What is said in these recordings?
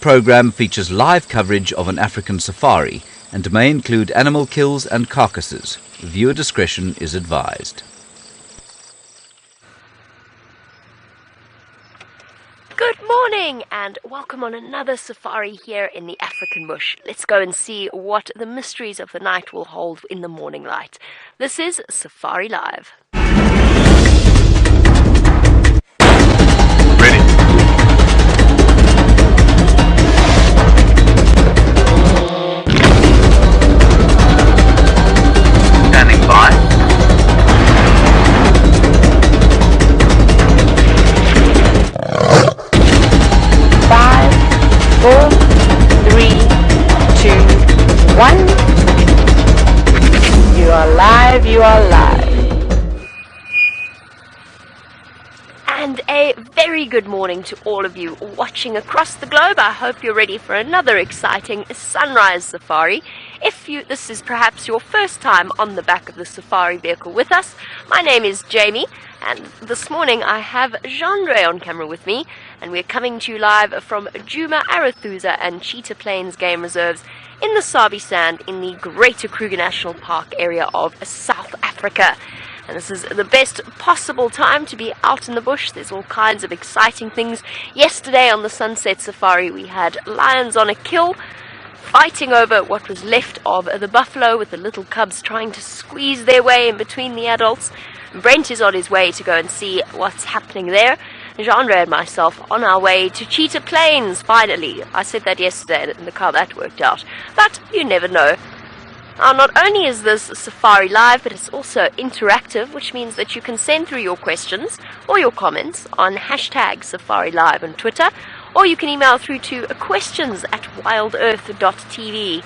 program features live coverage of an African safari and may include animal kills and carcasses. Viewer discretion is advised. Good morning and welcome on another safari here in the African bush. Let's go and see what the mysteries of the night will hold in the morning light. This is Safari Live. Ready. Standing by. 5, 4, 3, 2, 1. You are live, you are live. And a very good morning to all of you watching across the globe. I hope you're ready for another exciting sunrise safari. If this is perhaps your first time on the back of the safari vehicle with us, my name is Jamie, and this morning I have Jean-Ray on camera with me, and we're coming to you live from Djuma, Arathusa and Cheetah Plains Game Reserves in the Sabi Sand in the Greater Kruger National Park area of South Africa. And this is the best possible time to be out in the bush. There's all kinds of exciting things. Yesterday on the Sunset Safari we had lions on a kill, fighting over what was left of the buffalo, with the little cubs trying to squeeze their way in between the adults. Brent is on his way to go and see what's happening there. Jean-Ray and myself on our way to Cheetah Plains, finally. I said that yesterday and look how that worked out. But you never know. Now, not only is this Safari Live, but it's also interactive, which means that you can send through your questions or your comments on hashtag Safari Live on Twitter, or you can email through to questions@WildEarthTV.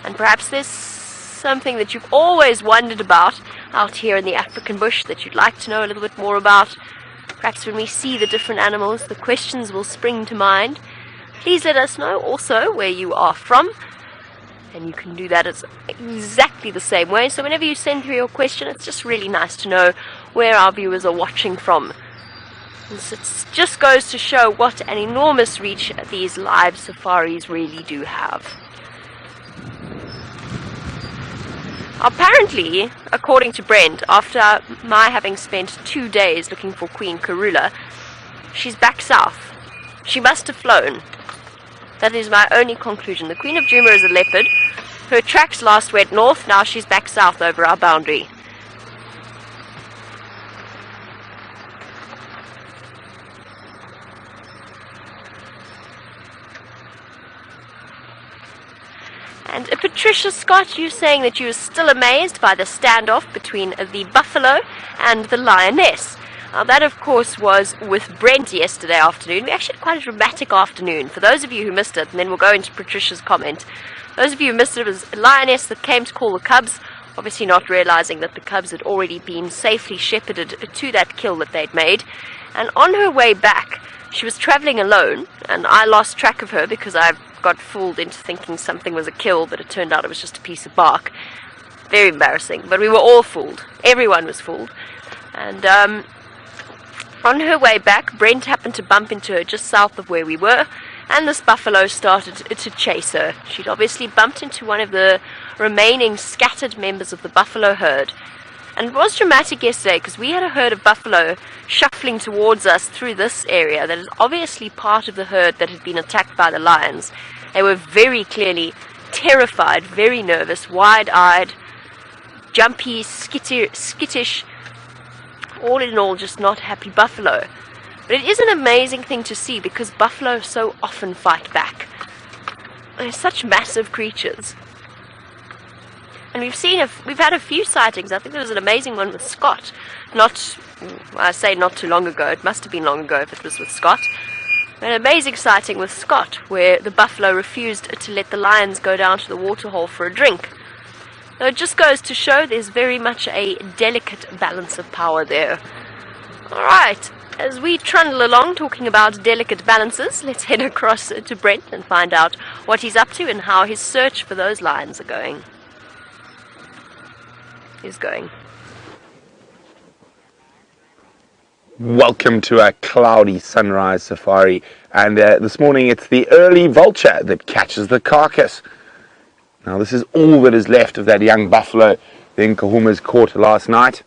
And perhaps there's something that you've always wondered about out here in the African bush that you'd like to know a little bit more about. Perhaps when we see the different animals, the questions will spring to mind. Please let us know also where you are from. And you can do that exactly the same way. So whenever you send through your question, it's just really nice to know where our viewers are watching from. It just goes to show what an enormous reach these live safaris really do have. Apparently, according to Brent, after my having spent 2 days looking for Queen Karula, she's back south. She must have flown. That is my only conclusion. The Queen of Djuma is a leopard. Her tracks last went north, now she's back south over our boundary. And Patricia Scott, you saying that you were still amazed by the standoff between the buffalo and the lioness. Now that, of course, was with Brent yesterday afternoon. We actually had quite a dramatic afternoon. For those of you who missed it, and then we'll go into Patricia's comment. Those of you who missed it, it was a lioness that came to call the cubs, obviously not realizing that the cubs had already been safely shepherded to that kill that they'd made. And on her way back, she was traveling alone, and I lost track of her because I got fooled into thinking something was a kill, but it turned out it was just a piece of bark. Very embarrassing, but we were all fooled. Everyone was fooled. And on her way back, Brent happened to bump into her just south of where we were, and this buffalo started to chase her. She'd obviously bumped into one of the remaining scattered members of the buffalo herd. And it was dramatic yesterday because we had a herd of buffalo shuffling towards us through this area that is obviously part of the herd that had been attacked by the lions. They were very clearly terrified, very nervous, wide-eyed, jumpy, skittish, all in all just not happy buffalo. But it is an amazing thing to see because buffalo so often fight back. They're such massive creatures. And we've had a few sightings. I think there was an amazing one with Scott. I say not too long ago. It must have been long ago if it was with Scott. An amazing sighting with Scott where the buffalo refused to let the lions go down to the waterhole for a drink. So it just goes to show there's very much a delicate balance of power there. Alright, as we trundle along talking about delicate balances, let's head across to Brent and find out what he's up to and how his search for those lions are going. Welcome to a cloudy sunrise safari, and this morning it's the early vulture that catches the carcass. Now this is all that is left of that young buffalo the Nkuhumas caught last night.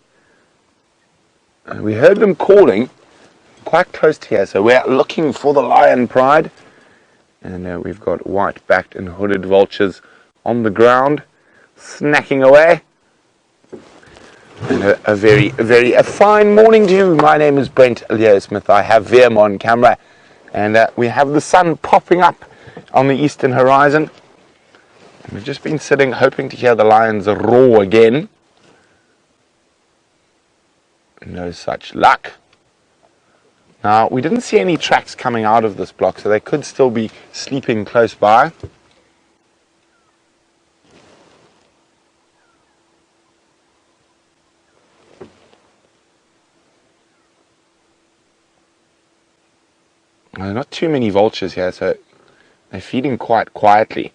We heard them calling quite close to here, so we're looking for the lion pride, and we've got white-backed and hooded vultures on the ground snacking away. And a very fine morning to you. My name is Brent Leo Smith. I have Veerm on camera, and we have the sun popping up on the eastern horizon. And we've just been sitting hoping to hear the lions roar again. No such luck. Now, we didn't see any tracks coming out of this block, so they could still be sleeping close by. Not too many vultures here, so they're feeding quite quietly.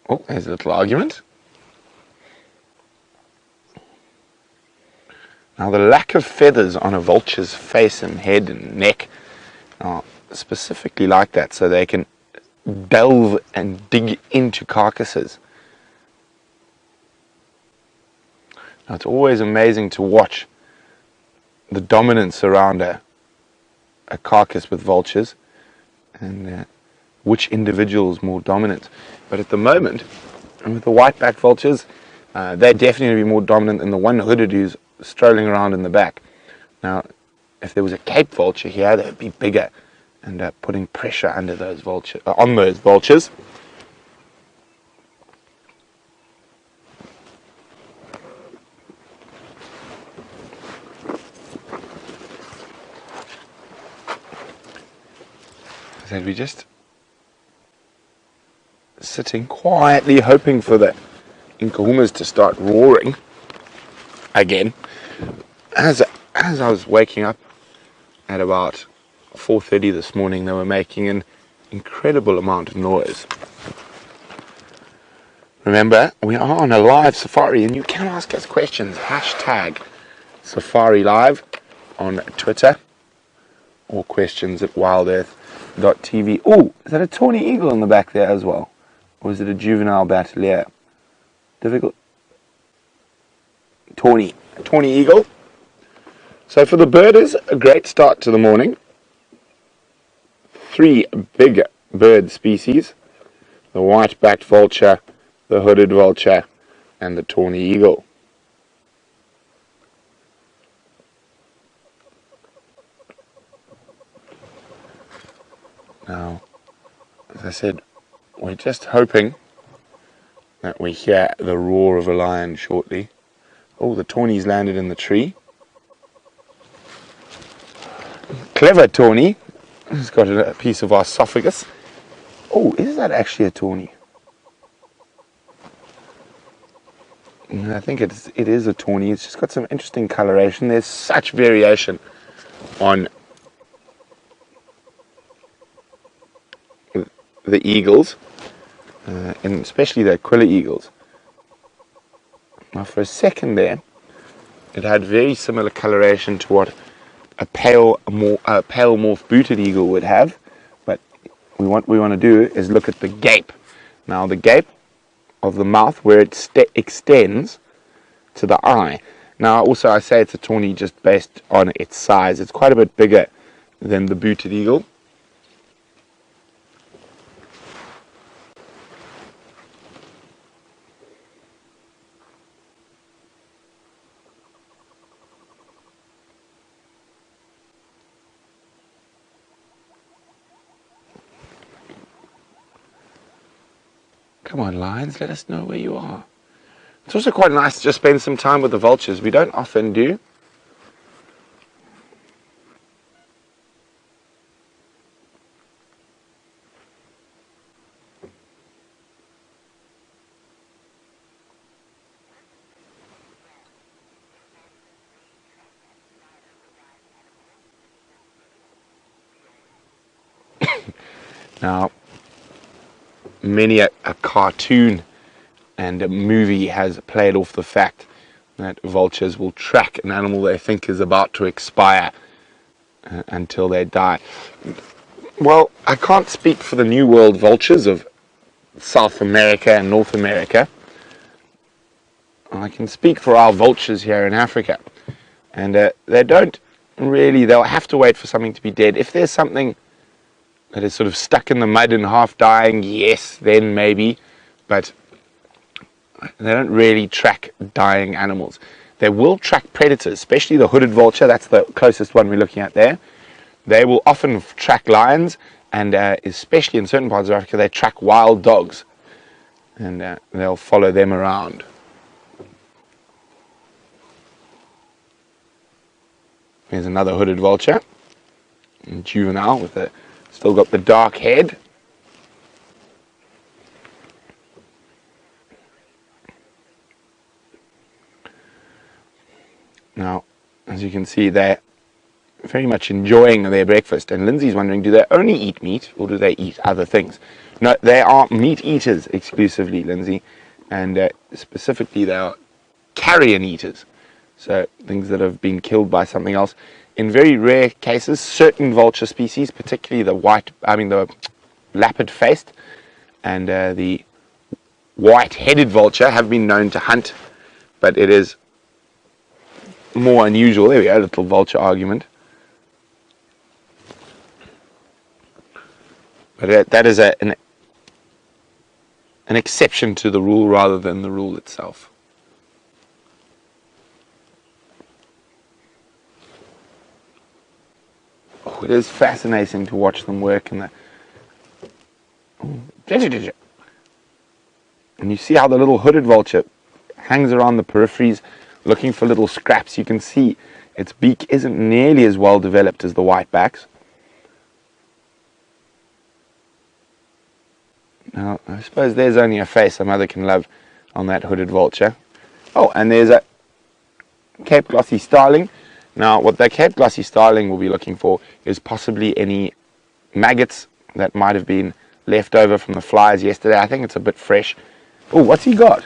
Oh, there's a little argument. Now, the lack of feathers on a vulture's face and head and neck are specifically like that, so they can delve and dig into carcasses. Now, it's always amazing to watch the dominance around a carcass with vultures, and which individual is more dominant. But at the moment, with the white-backed vultures, they're definitely going to be more dominant than the one hooded who's strolling around in the back. Now, if there was a Cape vulture here, they would be bigger and putting pressure under those vultures, on those vultures. So we're just sitting quietly hoping for the Nkuhumas to start roaring again. As I was waking up at about 4:30 this morning, they were making an incredible amount of noise. Remember, we are on a live safari, and you can ask us questions. Hashtag Safari Live on Twitter, or questions at WildEarthTV. Oh, is that a tawny eagle in the back there as well? Or is it a juvenile battalier? Difficult. Tawny eagle. So for the birders, a great start to the morning. 3 big bird species: the white-backed vulture, the hooded vulture, and the tawny eagle. Now, as I said, we're just hoping that we hear the roar of a lion shortly. Oh, the tawny's landed in the tree. Clever tawny. He's got a piece of our esophagus. Oh, is that actually a tawny? I think it is a tawny. It's just got some interesting coloration. There's such variation on the eagles, and especially the Aquila eagles. Now, for a second there, it had very similar coloration to what a pale morph booted eagle would have, but what we want to do is look at the gape. Now, the gape of the mouth, where it extends to the eye. Now, also I say it's a tawny just based on its size. It's quite a bit bigger than the booted eagle. Come on, lions, let us know where you are. It's also quite nice to just spend some time with the vultures. We don't often do. Now, many a cartoon and a movie has played off the fact that vultures will track an animal they think is about to expire until they die. Well, I can't speak for the New World vultures of South America and North America. I can speak for our vultures here in Africa. And they don't really, they'll have to wait for something to be dead. If there's something that is sort of stuck in the mud and half dying, yes, then maybe. But they don't really track dying animals. They will track predators, especially the hooded vulture. That's the closest one we're looking at there. They will often track lions, and especially in certain parts of Africa, they track wild dogs. And they'll follow them around. Here's another hooded vulture, juvenile, with still got the dark head. Now, as you can see, they're very much enjoying their breakfast. And Lindsay's wondering, do they only eat meat or do they eat other things? No, they are meat eaters exclusively, Lindsay. And specifically, they are carrion eaters. So things that have been killed by something else. In very rare cases, certain vulture species, particularly the lapid-faced and the white-headed vulture, have been known to hunt. But it is more unusual. There we go, a little vulture argument. But that is an exception to the rule rather than the rule itself. Oh, it is fascinating to watch them work in the... And you see how the little hooded vulture hangs around the peripheries looking for little scraps. You can see its beak isn't nearly as well developed as the whitebacks. Now, I suppose there's only a face a mother can love on that hooded vulture. Oh, and there's a Cape glossy starling. Now, what the Cape glossy starling will be looking for is possibly any maggots that might have been left over from the flies yesterday. I think it's a bit fresh. Oh, what's he got?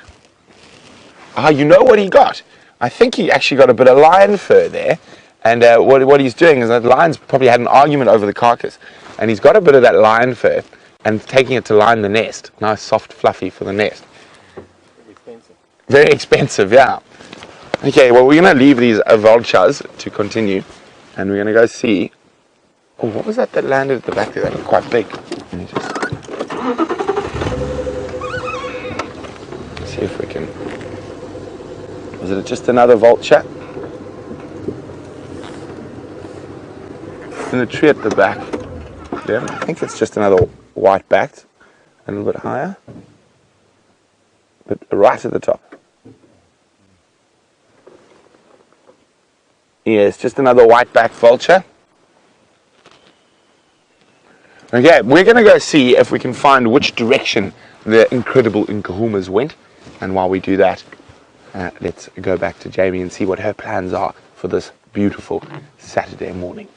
Ah, you know what he got? I think he actually got a bit of lion fur there. And what he's doing is that lions probably had an argument over the carcass. And he's got a bit of that lion fur and taking it to line the nest. Nice, soft, fluffy for the nest. Very expensive. Very expensive, yeah. Okay, well, we're going to leave these vultures to continue. And we're going to go see... Oh, what was that landed at the back there? That looked quite big. Let me just... see if we can... Was it just another vulture? In the tree at the back. Yeah, I think it's just another white-backed. A little bit higher. But right at the top. Yeah, it's just another white-backed vulture. Okay, we're going to go see if we can find which direction the incredible Nkuhumas went. And while we do that, let's go back to Jamie and see what her plans are for this beautiful Saturday morning.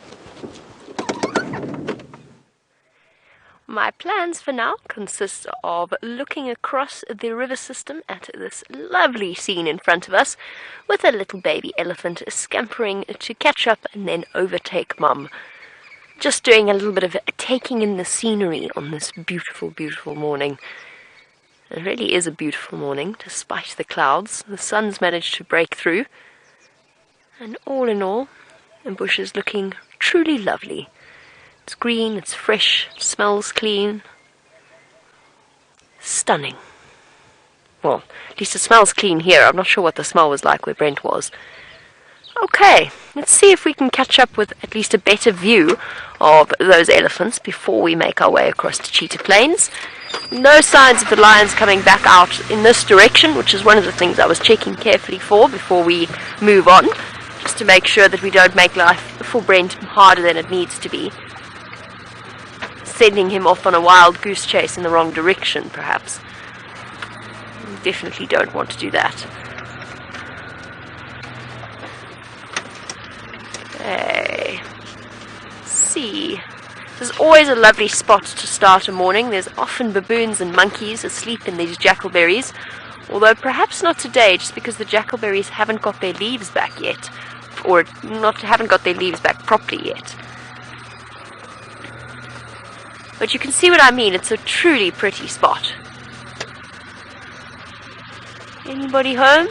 My plans for now consist of looking across the river system at this lovely scene in front of us, with a little baby elephant scampering to catch up and then overtake Mum. Just doing a little bit of taking in the scenery on this beautiful, beautiful morning. It really is a beautiful morning, despite the clouds. The sun's managed to break through. And all in all, the bush is looking truly lovely. It's green, it's fresh, it smells clean. Stunning. Well, at least it smells clean here. I'm not sure what the smell was like where Brent was. Okay, let's see if we can catch up with at least a better view of those elephants before we make our way across to Cheetah Plains. No signs of the lions coming back out in this direction, which is one of the things I was checking carefully for before we move on, just to make sure that we don't make life for Brent harder than it needs to be. Sending him off on a wild goose chase in the wrong direction, perhaps. We definitely don't want to do that. Okay. See. There's always a lovely spot to start a morning. There's often baboons and monkeys asleep in these jackalberries, Although perhaps not today, just because the jackalberries haven't got their leaves back yet. Or haven't got their leaves back properly yet. But you can see what I mean, it's a truly pretty spot. Anybody home?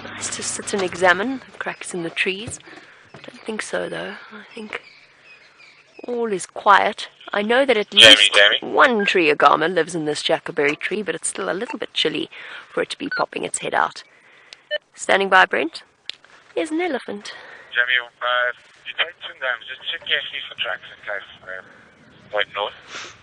Nice to sit and examine the cracks in the trees. I don't think so though. I think all is quiet. I know that at least one tree agama lives in this jackalberry tree, but it's still a little bit chilly for it to be popping its head out. Standing by, Brent. There's an elephant. Jamie, you take some names, just check carefully for tracks in case point north.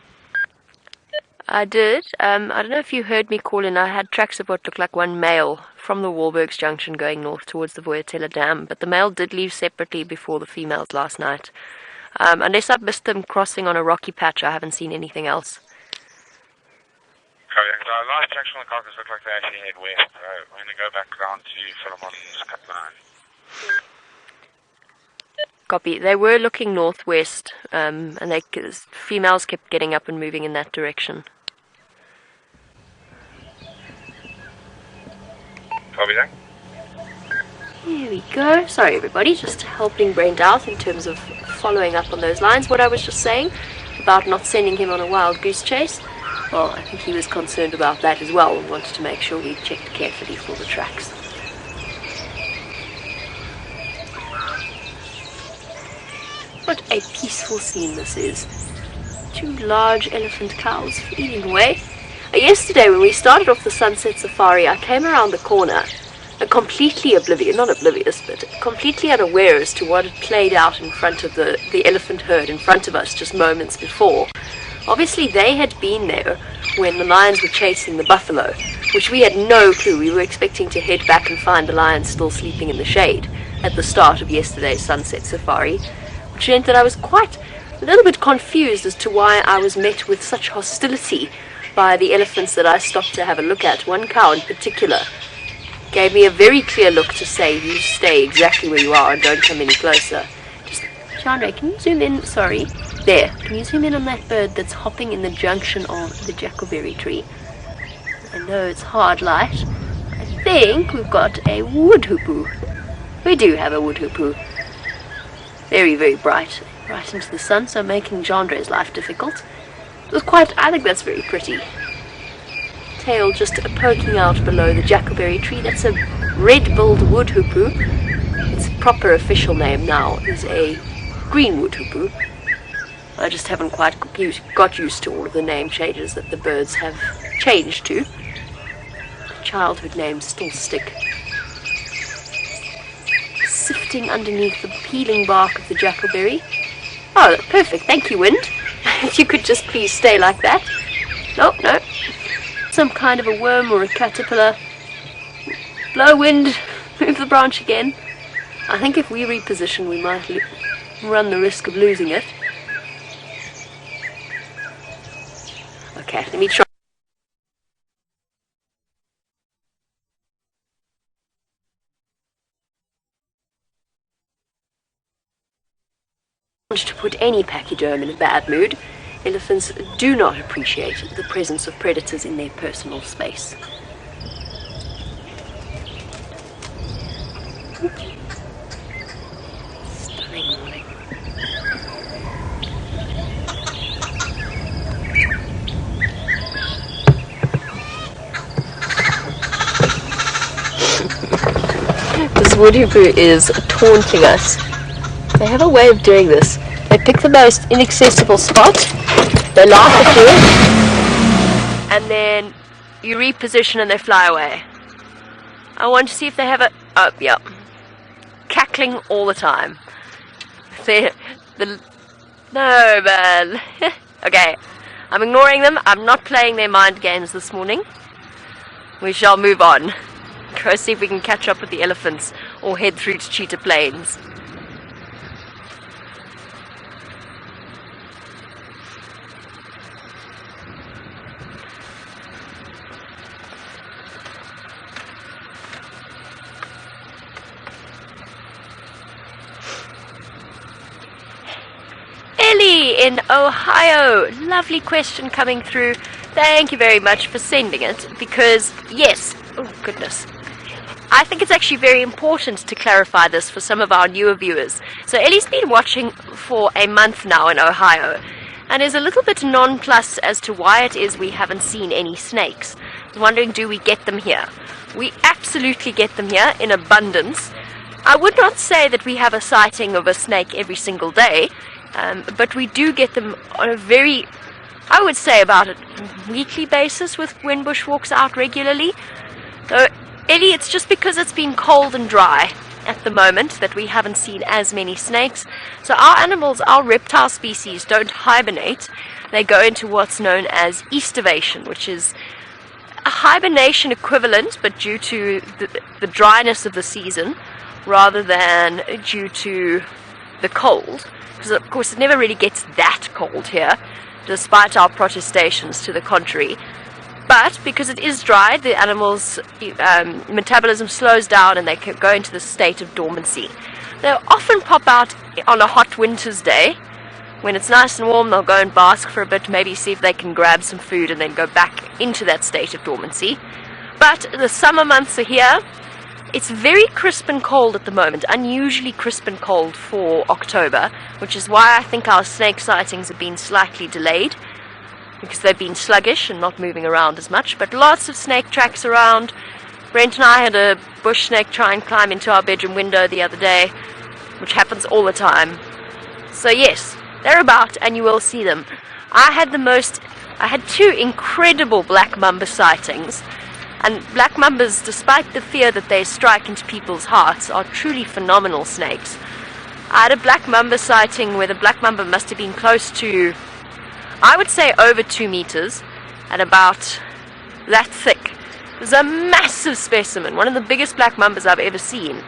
I did. I don't know if you heard me call in. I had tracks of what looked like one male from the Wahlbergs Junction going north towards the Voyatella Dam, but the male did leave separately before the females last night. Unless I've missed them crossing on a rocky patch, I haven't seen anything else. Copy. So our last tracks from the carcass look like they actually head west. So we're going to go back down to Philemon's cut line. Copy. They were looking northwest, and females kept getting up and moving in that direction. Copy that. Here we go. Sorry everybody, just helping Brent out in terms of following up on those lines. What I was just saying about not sending him on a wild goose chase, well, I think he was concerned about that as well and wanted to make sure we checked carefully for the tracks. What a peaceful scene this is. Two large elephant cows feeding away. Yesterday when we started off the sunset safari, I came around the corner completely not oblivious, but completely unaware as to what had played out in front of the elephant herd in front of us just moments before. Obviously they had been there when the lions were chasing the buffalo, which we had no clue. We were expecting to head back and find the lions still sleeping in the shade at the start of yesterday's sunset safari, which meant that I was quite a little bit confused as to why I was met with such hostility by the elephants that I stopped to have a look at. One cow in particular gave me a very clear look to say, you stay exactly where you are and don't come any closer. Just, Chandra, can you zoom in? Sorry. There. Can you zoom in on that bird that's hopping in the junction of the jackalberry tree? I know it's hard light. I think we've got a wood hoopoo. We do have a wood hoopoo. Very, very bright. Right into the sun, so making Chandra's life difficult. I think that's very pretty. Tail just poking out below the jackalberry tree. That's a red-billed wood hoopoo. Its proper official name now is a green wood hoopoo. I just haven't quite got used to all of the name changes that the birds have changed to. Childhood names still stick. Sifting underneath the peeling bark of the jackalberry. Oh, perfect. Thank you, wind. If you could just please stay like that. No. Some kind of a worm or a caterpillar. Blow wind, move the branch again. I think if we reposition we might run the risk of losing it. Okay, let me try. To put any pachyderm in a bad mood. Elephants do not appreciate the presence of predators in their personal space. Stunning morning. This wood hoopoo is taunting us. They have a way of doing this. They pick the most inaccessible spot, they laugh at you, and then you reposition and they fly away. I want to see if they have cackling all the time. No, man. Okay, I'm ignoring them. I'm not playing their mind games this morning. We shall move on. Go see if we can catch up with the elephants or head through to Cheetah Plains. Ellie in Ohio. Lovely question coming through. Thank you very much for sending it, because, yes, oh goodness, I think it's actually very important to clarify this for some of our newer viewers. So Ellie's been watching for a month now in Ohio, and is a little bit nonplussed as to why it is we haven't seen any snakes. Wondering, do we get them here? We absolutely get them here in abundance. I would not say that we have a sighting of a snake every single day, but we do get them on a very, I would say about a weekly basis when bushwalks out regularly. So, Ellie, it's just because it's been cold and dry at the moment that we haven't seen as many snakes. So our animals, our reptile species, don't hibernate. They go into what's known as estivation, which is a hibernation equivalent, but due to the dryness of the season, rather than due to the cold, because of course it never really gets that cold here, despite our protestations to the contrary. But because it is dry, the animals' metabolism slows down and they can go into the state of dormancy. They'll often pop out on a hot winter's day. When it's nice and warm, they'll go and bask for a bit, maybe see if they can grab some food and then go back into that state of dormancy. But the summer months are here. It's very crisp and cold at the moment, unusually crisp and cold for October, which is why I think our snake sightings have been slightly delayed, because they've been sluggish and not moving around as much. But lots of snake tracks around. Brent and I had a bush snake try and climb into our bedroom window the other day, which happens all the time. So yes, they're about and you will see them. I had two incredible black mamba sightings. And black mambas, despite the fear that they strike into people's hearts, are truly phenomenal snakes. I had a black mamba sighting where the black mamba must have been close to, I would say, over 2 meters, and about that thick. It was a massive specimen, one of the biggest black mambas I've ever seen.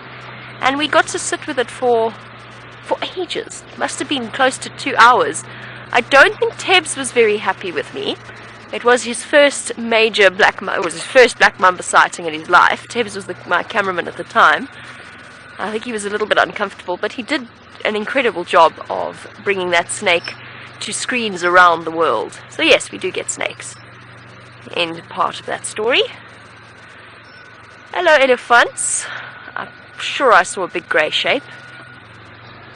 And we got to sit with it for ages. It must have been close to 2 hours. I don't think Tebbs was very happy with me. It was his first major black mamba sighting in his life. Tebbs was my cameraman at the time. I think he was a little bit uncomfortable, but he did an incredible job of bringing that snake to screens around the world. So yes, we do get snakes. End part of that story. Hello, elephants. I'm sure I saw a big grey shape.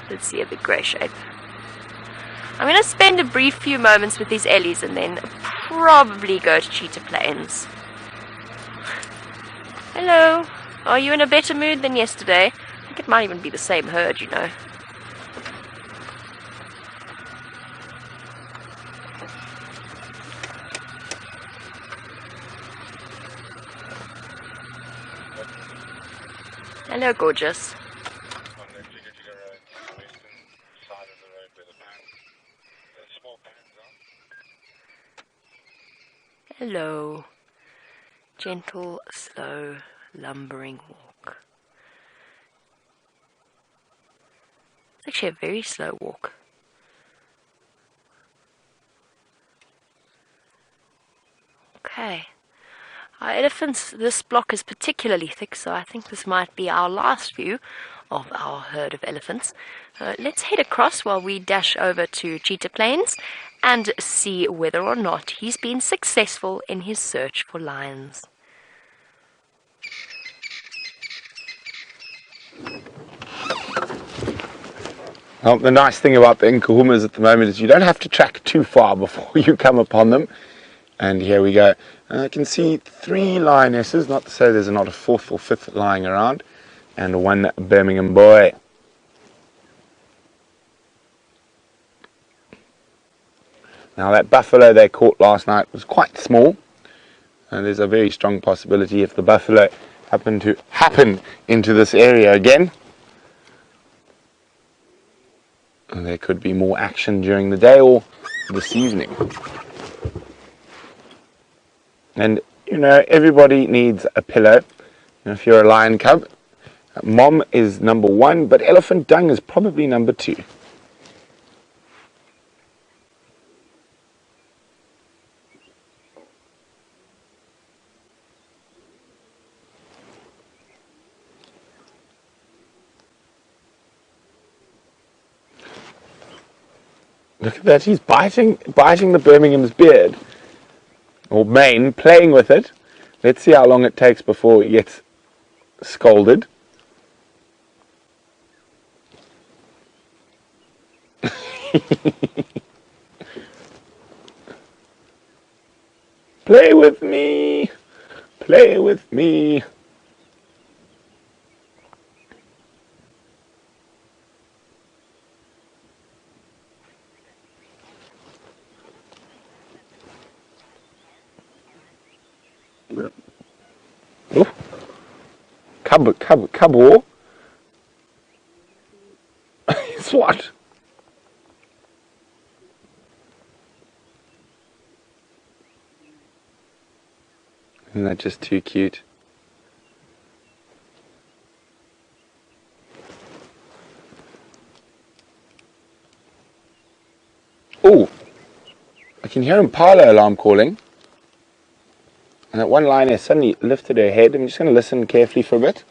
Did see a big grey shape. I'm going to spend a brief few moments with these Ellies and then probably go to Cheetah Plains. Hello. Are you in a better mood than yesterday? I think it might even be the same herd, you know. Hello, gorgeous. Hello. Gentle, slow, lumbering walk. It's actually a very slow walk. Okay. Our elephants, this block is particularly thick, so I think this might be our last view of our herd of elephants. Let's head across while we dash over to Cheetah Plains and see whether or not he's been successful in his search for lions. Well, the nice thing about the Nkuhumas at the moment is you don't have to track too far before you come upon them. And here we go. I can see 3 lionesses, not to say there's not a 4th or 5th lying around, and 1 Birmingham boy. Now that buffalo they caught last night was quite small, and there's a very strong possibility if the buffalo happen into this area again, and there could be more action during the day or this evening. And you know, everybody needs a pillow. If you're a lion cub, mom is number 1, but elephant dung is probably number 2. Look at that, he's biting the Birmingham's beard. Or mane, playing with it. Let's see how long it takes before he gets scolded. Play with me! Play with me! Oh, cub. Swat. Isn't that just too cute? Oh, I can hear Impala alarm calling. And that one lioness suddenly lifted her head. I'm just going to listen carefully for a bit.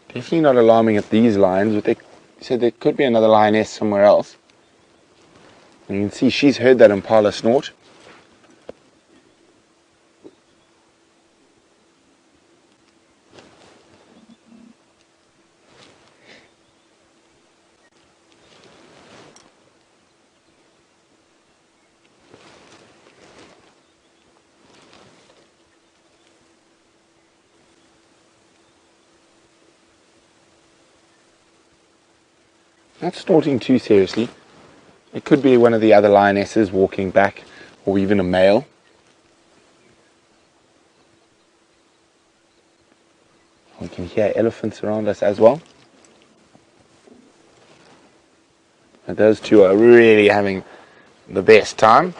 Definitely not alarming at these lions, but they said there could be another lioness somewhere else. And you can see she's heard that Impala snort. Not snorting too seriously. It could be one of the other lionesses walking back, or even a male. We can hear elephants around us as well. And those two are really having the best time.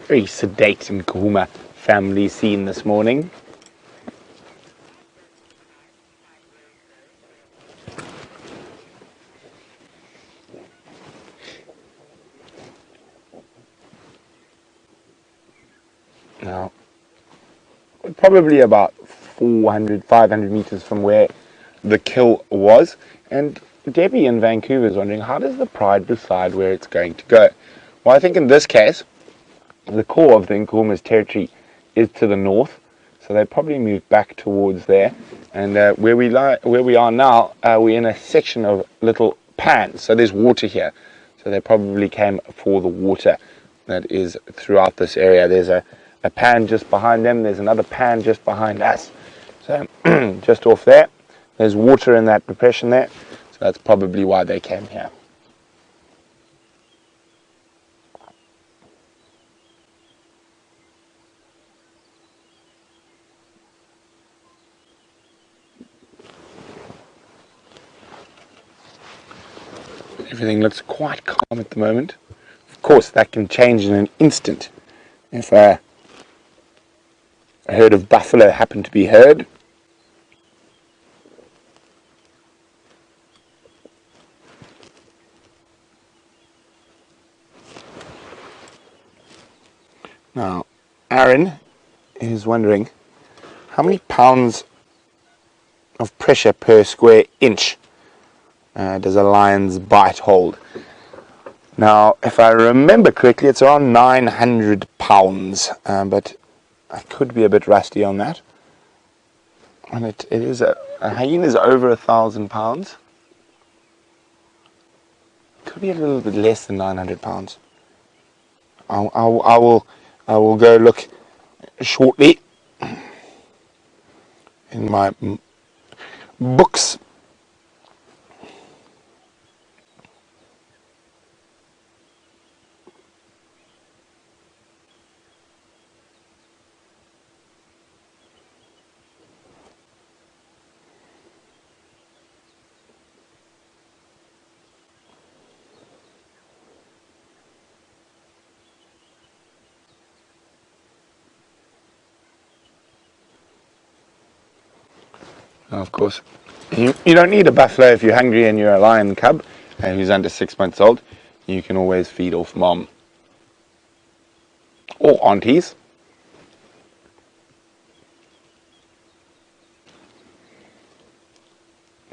Very sedate Nkuhuma family scene this morning. Now, probably about 400, 500 meters from where the kill was. And Debbie in Vancouver is wondering, how does the Pride decide where it's going to go? Well, I think in this case, the core of the Nkuhuma's territory is to the north, so they probably moved back towards there. And where we are now, we're in a section of little pans, so there's water here. So they probably came for the water that is throughout this area. There's a pan just behind them, there's another pan just behind us. So just off there, there's water in that depression there, so that's probably why they came here. Everything looks quite calm at the moment. Of course, that can change in an instant. If a herd of buffalo happen to be heard, now Aaron is wondering how many pounds of pressure per square inch does a lion's bite hold? Now, if I remember correctly, it's around 900 pounds, but I could be a bit rusty on that. And it is a hyena is over 1,000 pounds. Could be a little bit less than 900 pounds. I will go look shortly in my books. Now, of course, you don't need a buffalo if you're hungry and you're a lion cub who's under 6 months old. You can always feed off mom or aunties.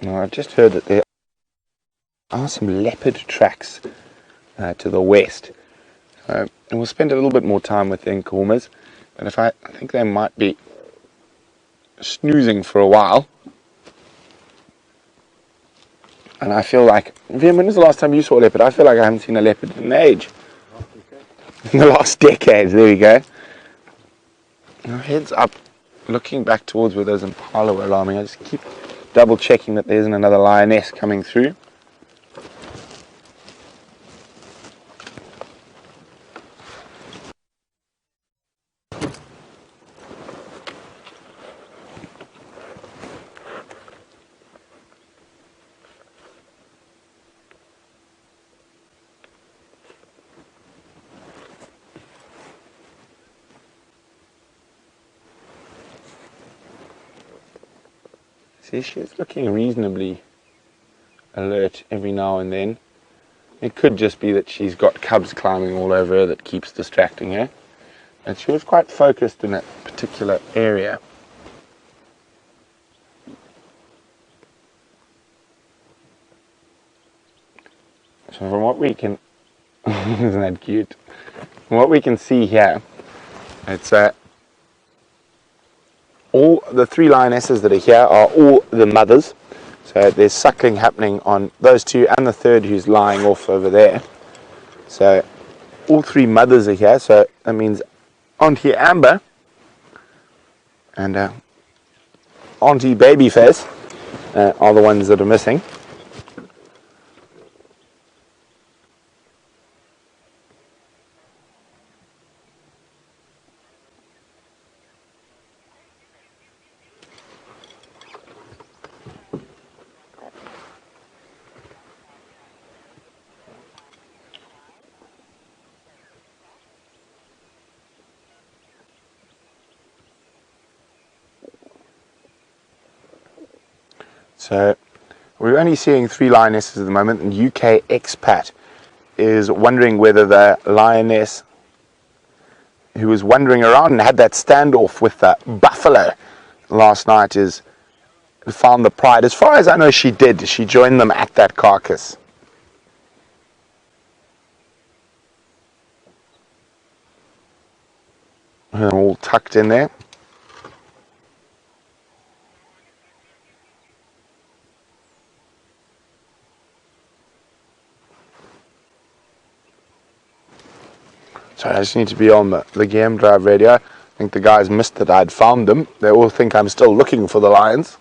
Now, I've just heard that there are some leopard tracks to the west. And we'll spend a little bit more time with the Nkuhumas, but I think they might be snoozing for a while. And I feel like, Vim, when was the last time you saw a leopard? I feel like I haven't seen a leopard in age. In the last decade, there we go. Now, heads up, looking back towards where those impala were alarming. I just keep double checking that there isn't another lioness coming through. See, she's looking reasonably alert every now and then. It could just be that she's got cubs climbing all over her that keeps distracting her. And she was quite focused in that particular area. So from what we can, isn't that cute? From what we can see here, it's all the 3 lionesses that are here are all the mothers. So there's suckling happening on those 2 and the 3rd who's lying off over there. So all 3 mothers are here. So that means Auntie Amber and Auntie Babyface are the ones that are missing. So we're only seeing 3 lionesses at the moment, and UK expat is wondering whether the lioness who was wandering around and had that standoff with the buffalo last night is found the pride. As far as I know, she did. She joined them at that carcass. They're all tucked in there. Sorry, I just need to be on the game drive radio. I think the guys missed that I'd found them. They all think I'm still looking for the lions.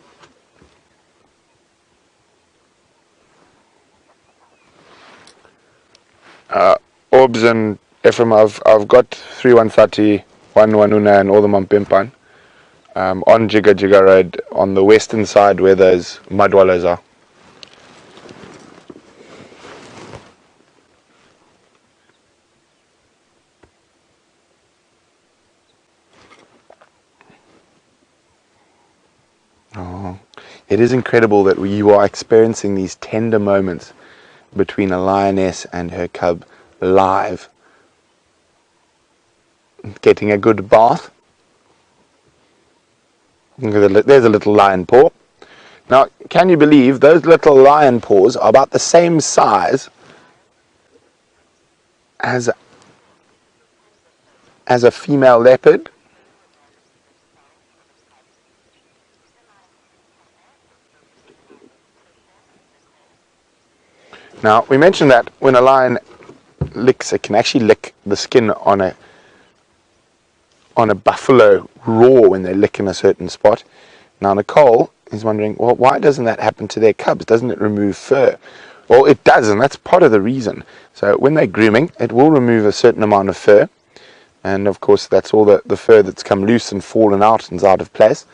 Orbs and Ephraim, I've got 3130, 1 and all them on Pimpan. On Jigga Jigga Road on the western side where those mud wallows are. Oh, it is incredible that you are experiencing these tender moments between a lioness and her cub live. Getting a good bath. There's a little lion paw. Now, can you believe those little lion paws are about the same size as a female leopard? Now, we mentioned that when a lion licks, it can actually lick the skin on a buffalo raw when they lick in a certain spot. Now, Nicole is wondering, well, why doesn't that happen to their cubs? Doesn't it remove fur? Well, it does, and that's part of the reason. So when they're grooming, it will remove a certain amount of fur. And, of course, that's all the fur that's come loose and fallen out and is out of place.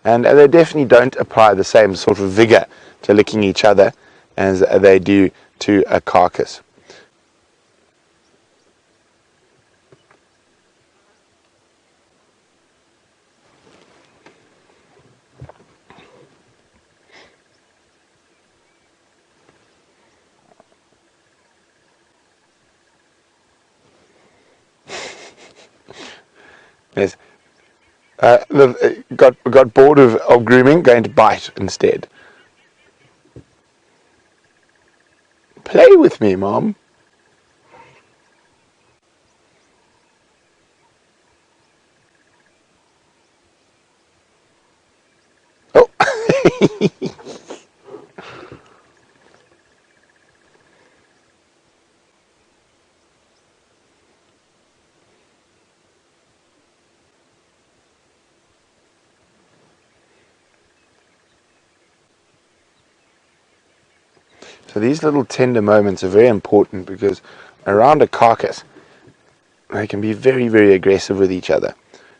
And they definitely don't apply the same sort of vigor to licking each other as they do to a carcass. Yes. Got bored of grooming, going to bite instead. Play with me, Mom. Oh. So these little tender moments are very important because around a carcass, they can be very, very aggressive with each other.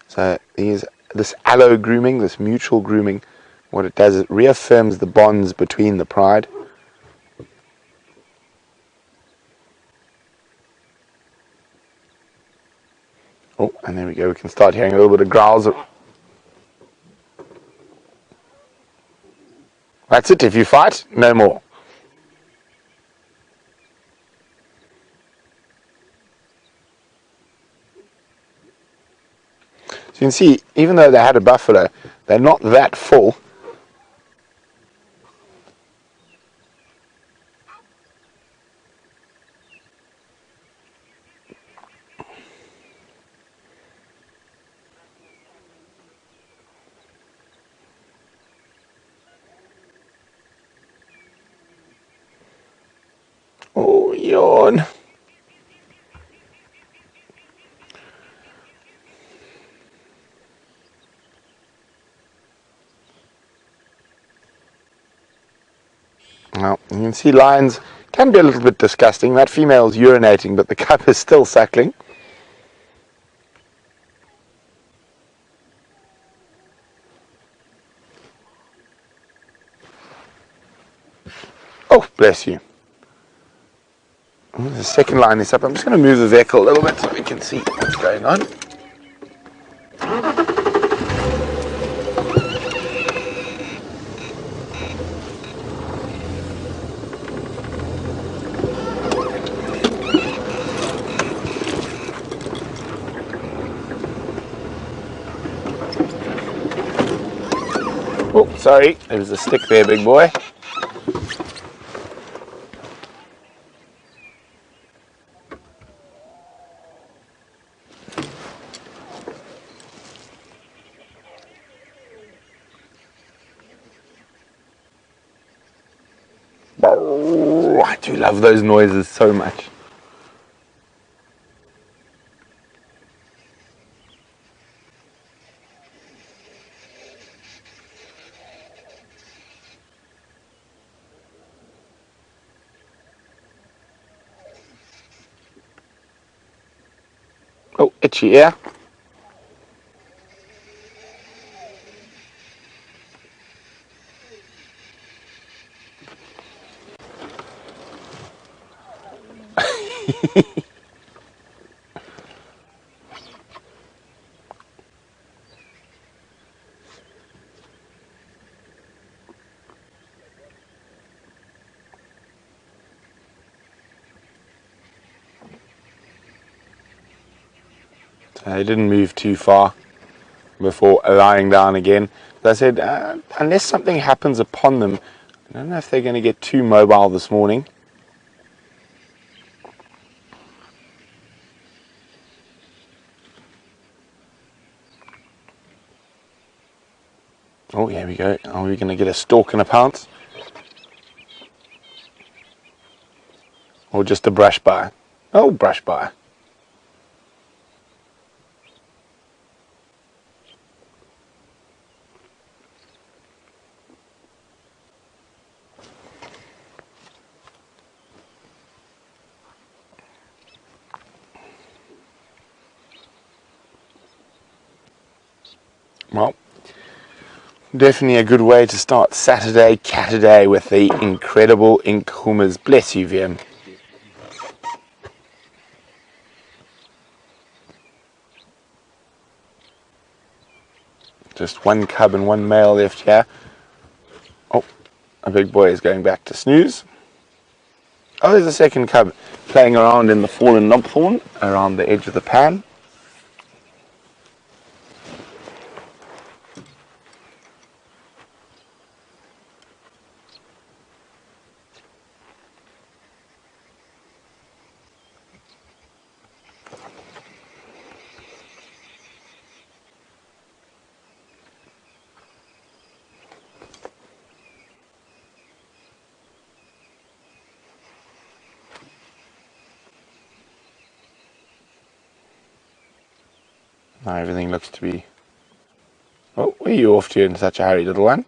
So this allo grooming, this mutual grooming, what it does, it reaffirms the bonds between the pride. Oh, and there we go. We can start hearing a little bit of growls. That's it. If you fight, no more. So you can see, even though they had a buffalo, they're not that full. Oh, yawn. Now, you can see lions can be a little bit disgusting. That female's urinating, but the cub is still suckling. Oh, bless you. The second line is up. I'm just going to move the vehicle a little bit so we can see what's going on. Oh, sorry, there was a stick there, big boy. Oh, I do love those noises so much. Oh, itchy ear. I didn't move too far before lying down again. As I said, unless something happens upon them, I don't know if they're going to get too mobile this morning. Oh, here we go. Are we going to get a stalk and a pounce? Or just a brush by? Oh, brush by. Well, definitely a good way to start Saturday Cataday with the incredible Nkuhumas. Bless you, VM. Just one cub and one male left here. Oh, a big boy is going back to snooze. Oh, there's a second cub playing around in the fallen knobthorn around the edge of the pan. Now everything looks to be... Oh, where are you off to in such a hurry, little one?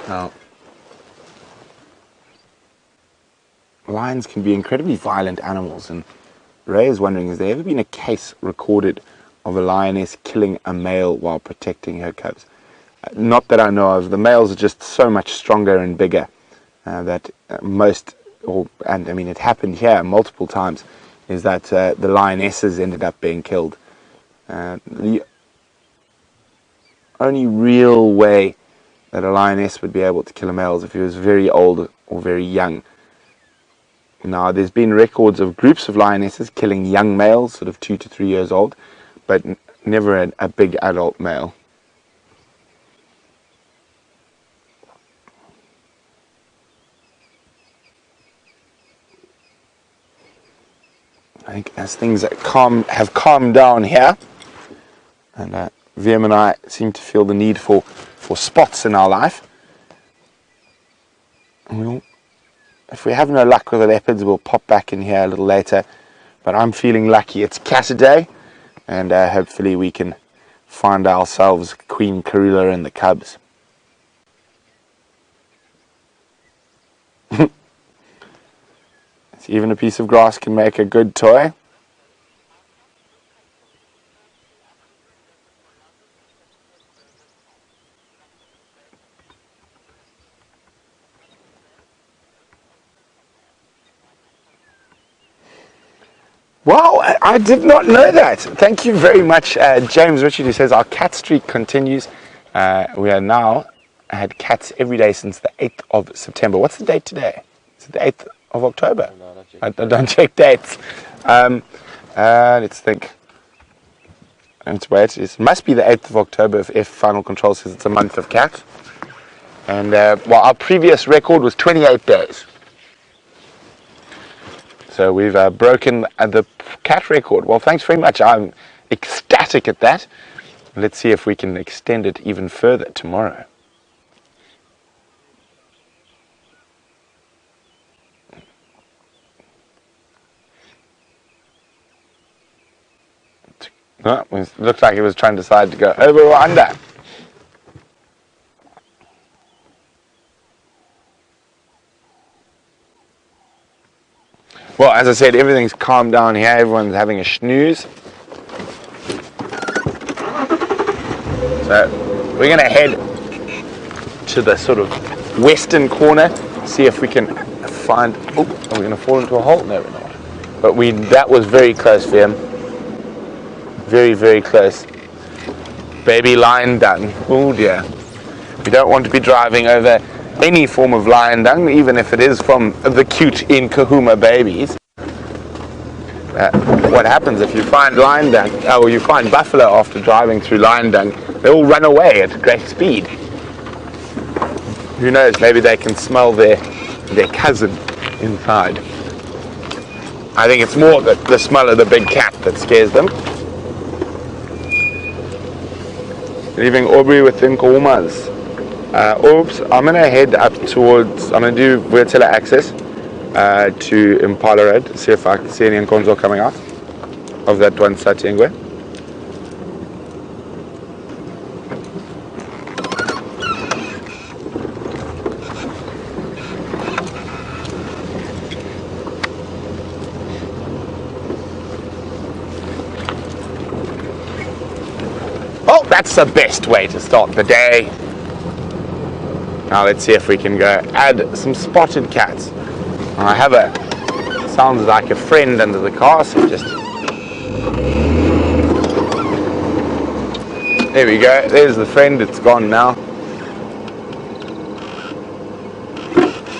Now, lions can be incredibly violent animals, and Ray is wondering, has there ever been a case recorded of a lioness killing a male while protecting her cubs? Not that I know of. The males are just so much stronger and bigger that and I mean it happened here multiple times, is that the lionesses ended up being killed. The only real way that a lioness would be able to kill a male is if he was very old or very young. Now, there's been records of groups of lionesses killing young males, sort of 2 to 3 years old, but never a big adult male. I think as things have calmed down here, and VM and I seem to feel the need for spots in our life, if we have no luck with the leopards, we'll pop back in here a little later. But I'm feeling lucky. It's cat day, and hopefully we can find ourselves Queen Karula and the cubs. Even a piece of grass can make a good toy. Wow, I did not know that. Thank you very much, James Richard, who says our cat streak continues. We are now had cats every day since the 8th of September. What's the date today? Is it the 8th of October? No, I don't check dates. Let's think. Let's wait. It must be the 8th of October if Final Control says it's a month of cats. And well, our previous record was 28 days. So we've broken the cat record. Well, thanks very much. I'm ecstatic at that. Let's see if we can extend it even further tomorrow. Oh, it looked like it was trying to decide to go over or under. Well, as I said, everything's calmed down here. Everyone's having a snooze. So we're going to head to the sort of western corner, see if we can find... Oh, are we going to fall into a hole? No, we're not. But that was very close for him. Very, very close. Baby lion dung. Oh dear. We don't want to be driving over any form of lion dung, even if it is from the cute Nkuhuma babies. What happens if you find lion dung, or you find buffalo after driving through lion dung? They all run away at great speed. Who knows, maybe they can smell their cousin inside. I think it's more the smell of the big cat that scares them. Leaving Aubrey with Nkuhumas. Oops, I'm going to head up towards, I'm going to do vertilla access to Impala Road, see if I can see any Nkonzo coming out of that one Satiengwe. Oh, that's the best way to start the day. Now let's see if we can go add some spotted cats. I have sounds like a friend under the car, so just... There we go, there's the friend, it's gone now.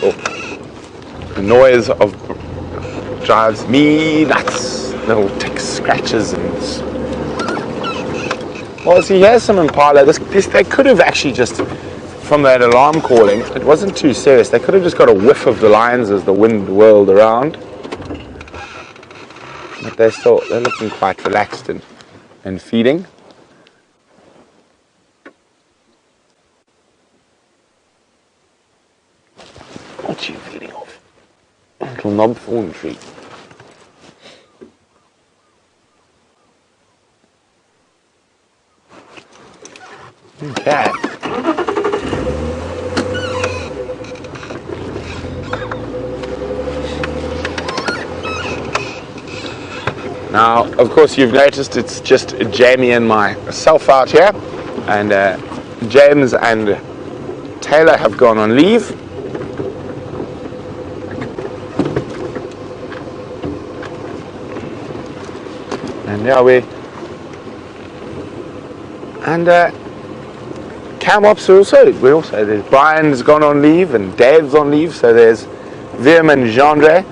Oh. The noise drives me nuts. Little tick scratches and... Well, see, here's some impala. They could have actually just from that alarm calling, it wasn't too serious. They could have just got a whiff of the lions as the wind whirled around. But they're looking quite relaxed and feeding. What are you feeding off? A little knob thorn tree. Okay. Now, of course, you've noticed it's just Jamie and myself out here, and James and Taylor have gone on leave. And yeah, Cam Ops are also, there's Brian's gone on leave and Dave's on leave, so there's Vim and Gendre,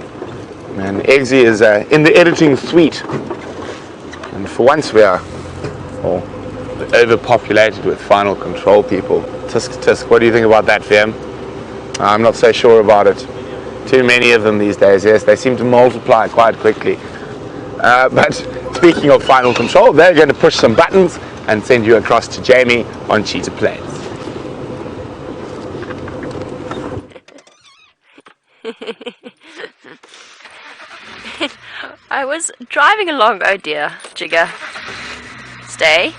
and Eggsy is in the editing suite. And for once we are overpopulated with final control people. Tisk, what do you think about that, Vim? I'm not so sure about it. Too many of them these days, yes, they seem to multiply quite quickly. But speaking of final control, they're going to push some buttons and send you across to Jamie on Cheetah Plains. I was driving along, oh dear, Jigger. Stay.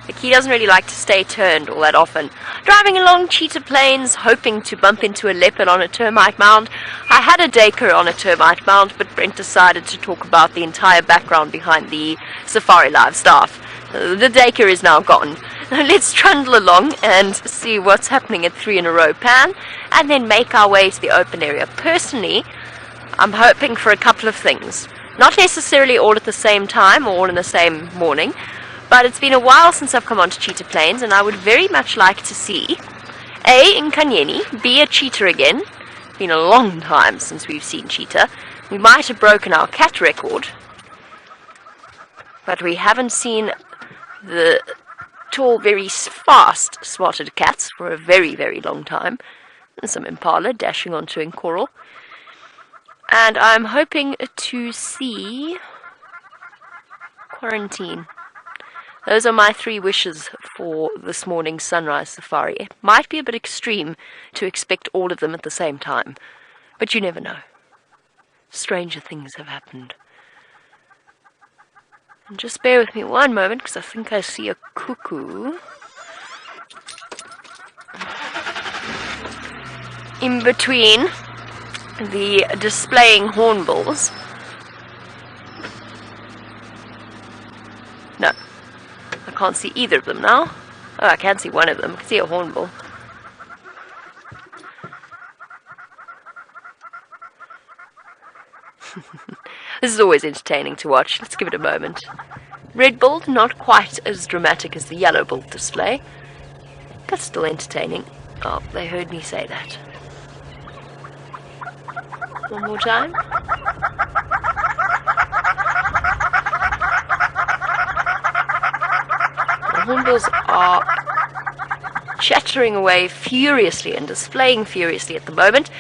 The key doesn't really like to stay turned all that often. Driving along Cheetah Plains, hoping to bump into a leopard on a termite mound. I had a Daker on a termite mound, but Brent decided to talk about the entire background behind the Safari Live staff. The Daker is now gone. Let's trundle along and see what's happening at 3 in a row pan, and then make our way to the open area. Personally, I'm hoping for a couple of things. Not necessarily all at the same time or all in the same morning, but it's been a while since I've come onto Cheetah Plains, and I would very much like to see A, Nkanyeni, B, a cheetah again. It's been a long time since we've seen cheetah. We might have broken our cat record, but we haven't seen the tall, very fast spotted cats for a very, very long time. And some impala dashing onto Nkuhuma. And I'm hoping to see quarantine. Those are my 3 wishes for this morning's sunrise safari. It might be a bit extreme to expect all of them at the same time, but you never know. Stranger things have happened. And just bear with me one moment, because I think I see a cuckoo in between the displaying hornbills. No, I can't see either of them now. Oh, I can see one of them. I can see a hornbill. This is always entertaining to watch. Let's give it a moment. Red-billed, not quite as dramatic as the yellow-billed display, but still entertaining. Oh, they heard me say that. One more time. The hornbills are chattering away furiously and displaying furiously at the moment,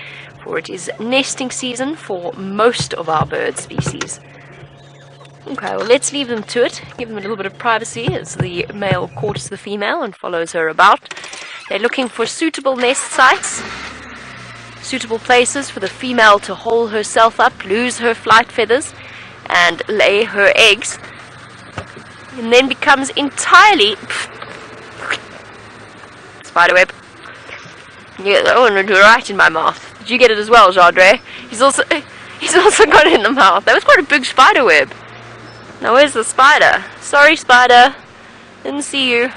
for it is nesting season for most of our bird species. Okay, well, let's leave them to it, give them a little bit of privacy as the male courts the female and follows her about. They're looking for suitable nest sites, suitable places for the female to haul herself up, lose her flight feathers, and lay her eggs, and then becomes entirely spiderweb. Yeah, that one went right in my mouth. Did you get it as well, Jadre? He's also got it in the mouth. That was quite a big spider web. Now where's the spider? Sorry, spider. Didn't see you.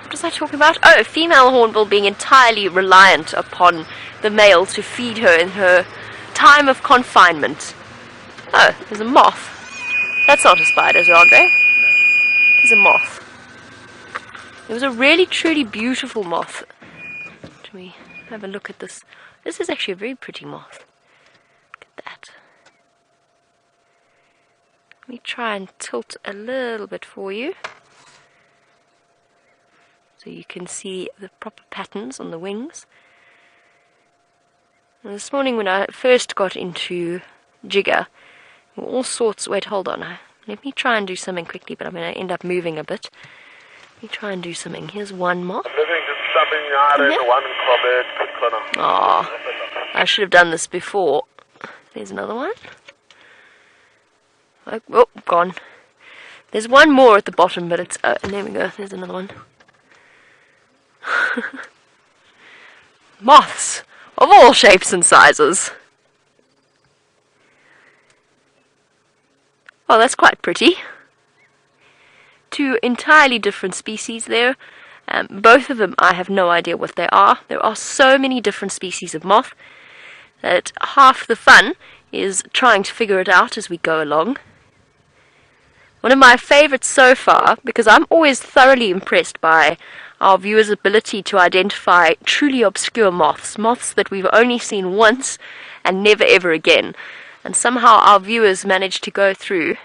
What was I talking about? Oh, female hornbill being entirely reliant upon the male to feed her in her time of confinement. Oh, there's a moth. That's not a spider, Jadre. There's a moth. It was a really, truly beautiful moth. Let me have a look at this. This is actually a very pretty moth. Look at that. Let me try and tilt a little bit for you, so so you can see the proper patterns on the wings. And this morning when I first got into jigger, all sorts... Wait, hold on. Let me try and do something quickly, but I'm going to end up moving a bit. Let me try and do something. Here's one moth. Oh, I should have done this before. There's another one. Oh, gone. There's one more at the bottom, but it's... and there we go. There's another one. Moths of all shapes and sizes. Well, that's quite pretty. Two entirely different species there. Both of them, I have no idea what they are. There are so many different species of moth that half the fun is trying to figure it out as we go along. One of my favorites so far, because I'm always thoroughly impressed by our viewers' ability to identify truly obscure moths, moths that we've only seen once and never ever again. And somehow our viewers managed to go through...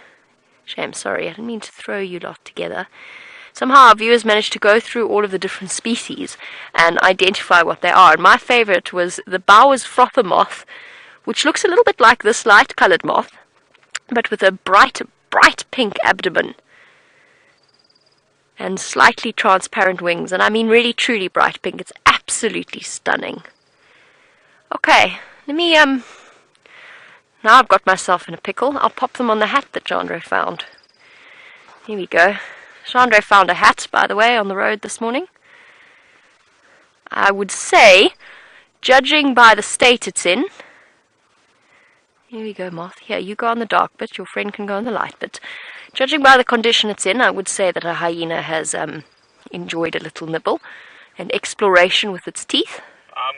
Shame, sorry, I didn't mean to throw you lot together. Somehow our viewers managed to go through all of the different species and identify what they are. And my favorite was the Bowers frother moth, which looks a little bit like this light-colored moth, but with a bright pink abdomen and slightly transparent wings. And I mean really truly bright pink. It's absolutely stunning. Okay, let me now I've got myself in a pickle. I'll pop them on the hat that Chandra found. Here we go. Chandra found a hat, by the way, on the road this morning. I would say, judging by the state it's in... Here we go, moth. Here, you go on the dark bit. Your friend can go on the light bit. Judging by the condition it's in, I would say that a hyena has enjoyed a little nibble and exploration with its teeth.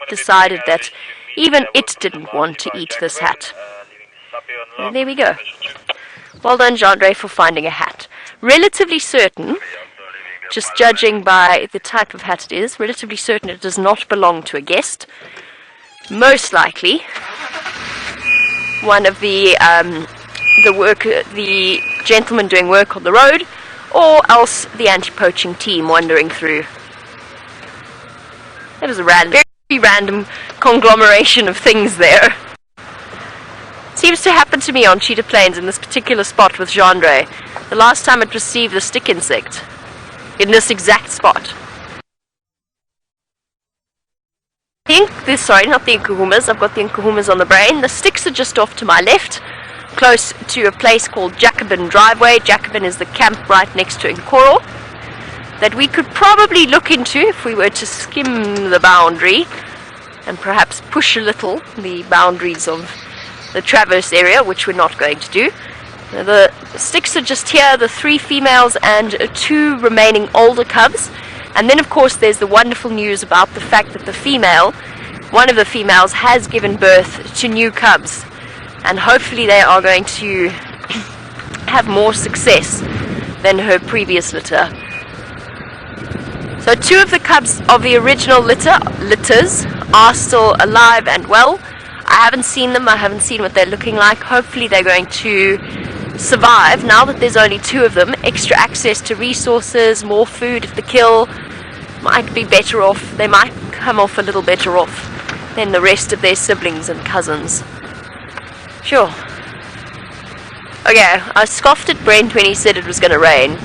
Decided that even it didn't want to eat this hat. And there we go. Well done, Chandra, for finding a hat. Relatively certain, just judging by the type of hat it is, relatively certain it does not belong to a guest. Most likely, one of the gentlemen doing work on the road, or else the anti-poaching team wandering through. That was a very random conglomeration of things there. Seems to happen to me on Cheetah Plains in this particular spot with Chandra. The last time it received the stick insect. In this exact spot. Sorry, not the Nkuhumas. I've got the Nkuhumas on the brain. The sticks are just off to my left, close to a place called Jacobin Driveway. Jacobin is the camp right next to Nkoro, that we could probably look into if we were to skim the boundary and perhaps push a little the boundaries of the Traverse area, which we're not going to do. The sticks are just here, the 3 females and 2 remaining older cubs. And then of course there's the wonderful news about the fact that one of the females has given birth to new cubs. And hopefully they are going to have more success than her previous litter. So 2 of the cubs of the original litters are still alive and well. I haven't seen them, I haven't seen what they're looking like. Hopefully they're going to survive. Now that there's only 2 of them, extra access to resources, more food if the kill might be better off. They might come off a little better off than the rest of their siblings and cousins. Sure. Okay, I scoffed at Brent when he said it was going to rain.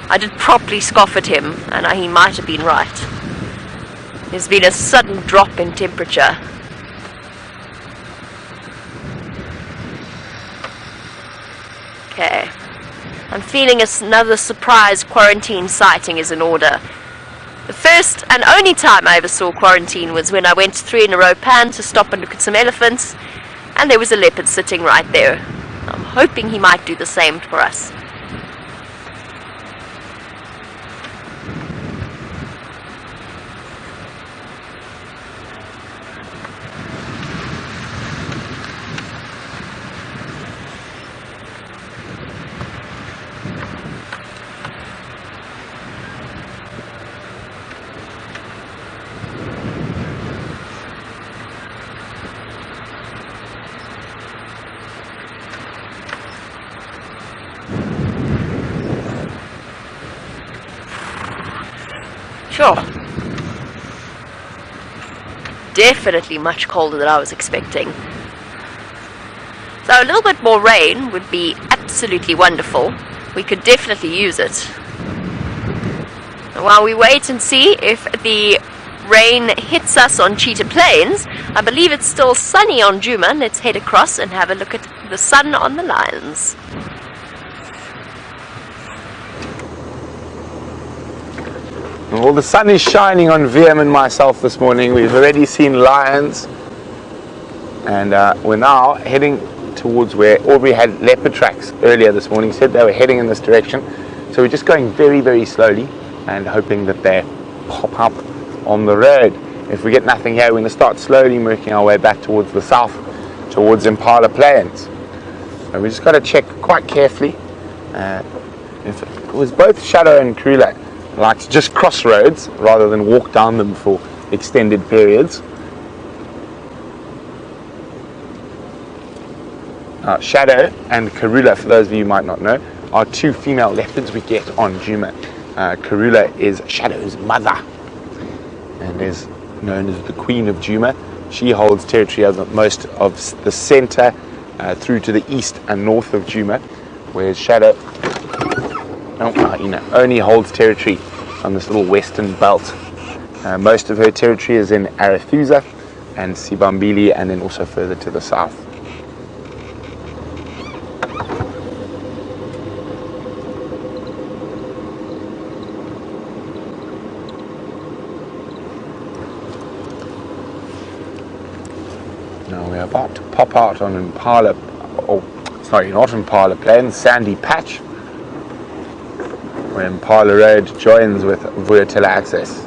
I did properly scoff at him, and he might have been right. There's been a sudden drop in temperature. Okay. I'm feeling another surprise quarantine sighting is in order. The first and only time I ever saw quarantine was when I went to 3 in a row pan to stop and look at some elephants, and there was a leopard sitting right there. I'm hoping he might do the same for us. Sure. Definitely much colder than I was expecting. So a little bit more rain would be absolutely wonderful. We could definitely use it. While we wait and see if the rain hits us on Cheetah Plains, I believe it's still sunny on Djuma. Let's head across and have a look at the sun on the lions. Well, the sun is shining on VM and myself this morning. We've already seen lions, and we're now heading towards where Aubrey had leopard tracks earlier this morning. Said they were heading in this direction, so we're just going very, very slowly and hoping that they pop up on the road. If we get nothing here, we're going to start slowly working our way back towards the south, towards Impala Plains. And we just got to check quite carefully if it was both Shadow and Karula like to just cross roads rather than walk down them for extended periods. Shadow and Karula, for those of you who might not know, are two female leopards we get on Djuma. Karula is Shadow's mother and is known as the Queen of Djuma. She holds territory over most of the center through to the east and north of Djuma, whereas Shadow only holds territory on this little western belt. Most of her territory is in Arathusa and Sibambili, and then also further to the south. Now we're about to pop out on Impala, not Impala Plains, Sandy Patch, where Impala Road joins with Vultures access.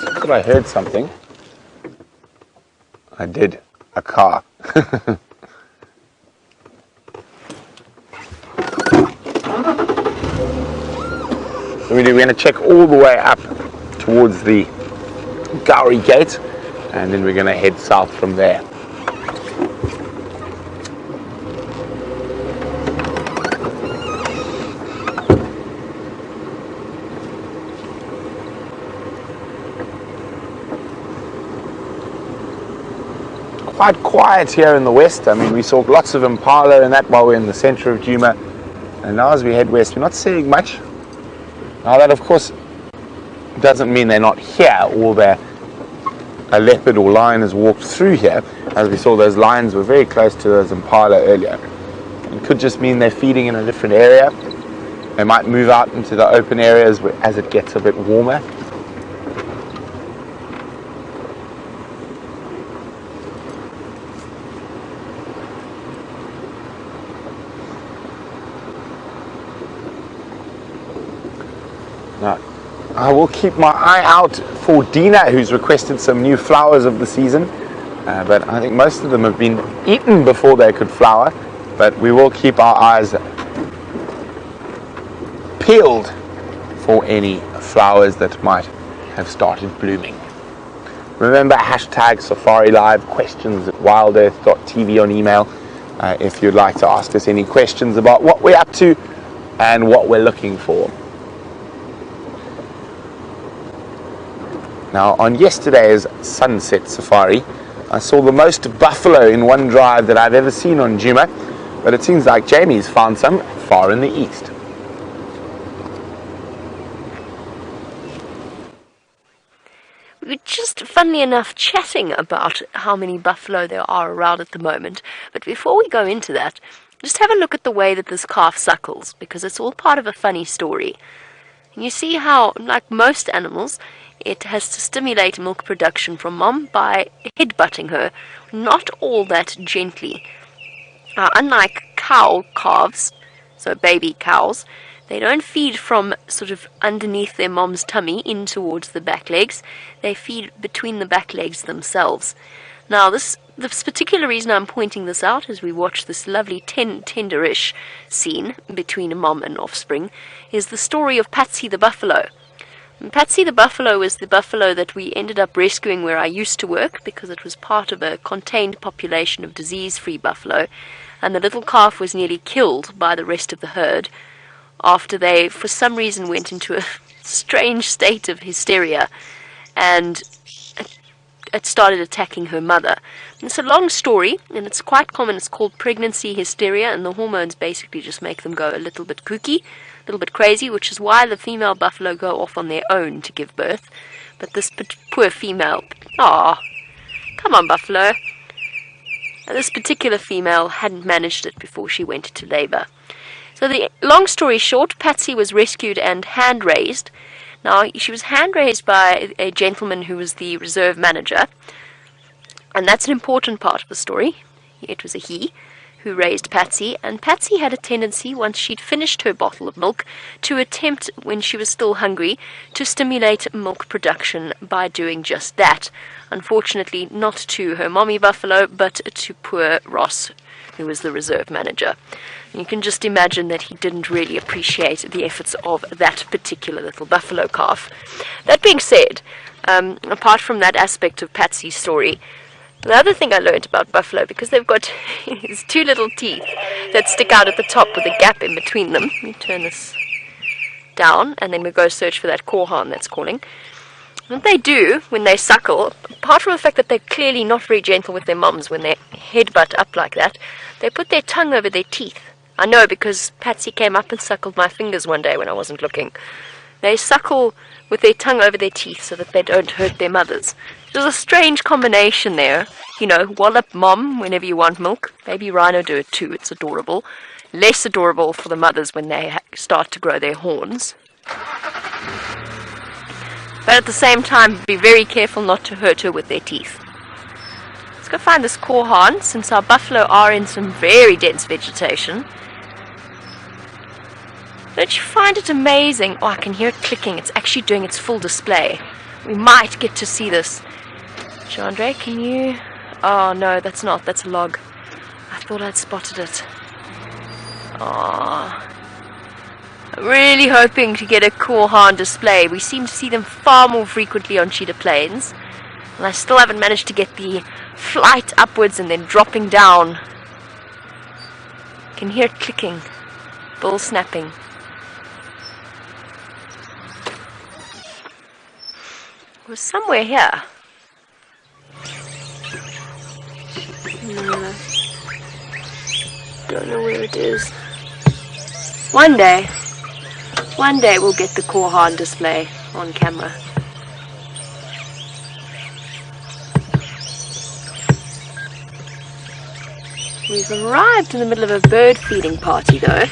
I thought I heard something. I did. A car. We're going to check all the way up towards the Gowrie Gate, and then we're going to head south from there. Quite quiet here in the west. I mean, we saw lots of impala and that while we're in the center of Djuma, and now as we head west, we're not seeing much. Now that, of course, doesn't mean they're not here, or a leopard or lion has walked through here. As we saw, those lions were very close to those impala earlier. It could just mean they're feeding in a different area. They might move out into the open areas as it gets a bit warmer. Now, I will keep my eye out for Dina, who's requested some new flowers of the season, but I think most of them have been eaten before they could flower, but we will keep our eyes peeled for any flowers that might have started blooming. Remember, hashtag Safari Live, questions at WildEarthTV on email if you'd like to ask us any questions about what we're up to and what we're looking for. Now, on yesterday's sunset safari, I saw the most buffalo in one drive that I've ever seen on Djuma, but it seems like Jamie's found some far in the east. We were just, funnily enough, chatting about how many buffalo there are around at the moment, but before we go into that, just have a look at the way that this calf suckles, because it's all part of a funny story. And you see how, like most animals, it has to stimulate milk production from mom by headbutting her, not all that gently. Unlike cow calves, so baby cows, they don't feed from sort of underneath their mom's tummy in towards the back legs. They feed between the back legs themselves. Now, this particular reason I'm pointing this out as we watch this lovely tenderish scene between a mom and offspring is the story of Patsy the buffalo. And Patsy the buffalo was the buffalo that we ended up rescuing where I used to work, because it was part of a contained population of disease-free buffalo, and the little calf was nearly killed by the rest of the herd after they, for some reason, went into a strange state of hysteria, and it started attacking her mother. And it's a long story, and it's quite common. It's called pregnancy hysteria, and the hormones basically just make them go a little bit kooky, a little bit crazy, which is why the female buffalo go off on their own to give birth. But this poor female, come on, buffalo. This particular female hadn't managed it before she went into labor. So the long story short, Patsy was rescued and hand-raised. Now, she was hand-raised by a gentleman who was the reserve manager, and that's an important part of the story. It was a he who raised Patsy, and Patsy had a tendency, once she'd finished her bottle of milk, to attempt, when she was still hungry, to stimulate milk production by doing just that. Unfortunately, not to her mommy buffalo, but to poor Ross, who was the reserve manager. You can just imagine that he didn't really appreciate the efforts of that particular little buffalo calf. That being said, apart from that aspect of Patsy's story, the other thing I learned about buffalo, because they've got these two little teeth that stick out at the top with a gap in between them. Let me turn this down, and then we go search for that korhaan that's calling. What they do when they suckle, apart from the fact that they're clearly not very gentle with their mums when they headbutt up like that, they put their tongue over their teeth. I know, because Patsy came up and suckled my fingers one day when I wasn't looking. They suckle with their tongue over their teeth so that they don't hurt their mothers. There's a strange combination there. You know, wallop mom whenever you want milk. Baby rhino do it too, it's adorable. Less adorable for the mothers when they start to grow their horns. But at the same time, be very careful not to hurt her with their teeth. Let's go find this korhaan, since our buffalo are in some very dense vegetation. Don't you find it amazing? Oh, I can hear it clicking. It's actually doing its full display. We might get to see this. Chandra, can you... Oh, no, that's not. That's a log. I thought I'd spotted it. Oh. I'm really hoping to get a korhaan display. We seem to see them far more frequently on Cheetah Plains. And I still haven't managed to get the flight upwards and then dropping down. I can hear it clicking. Bull snapping. It was somewhere here. No. Don't know where it is. One day we'll get the korhaan display on camera. We've arrived in the middle of a bird feeding party though.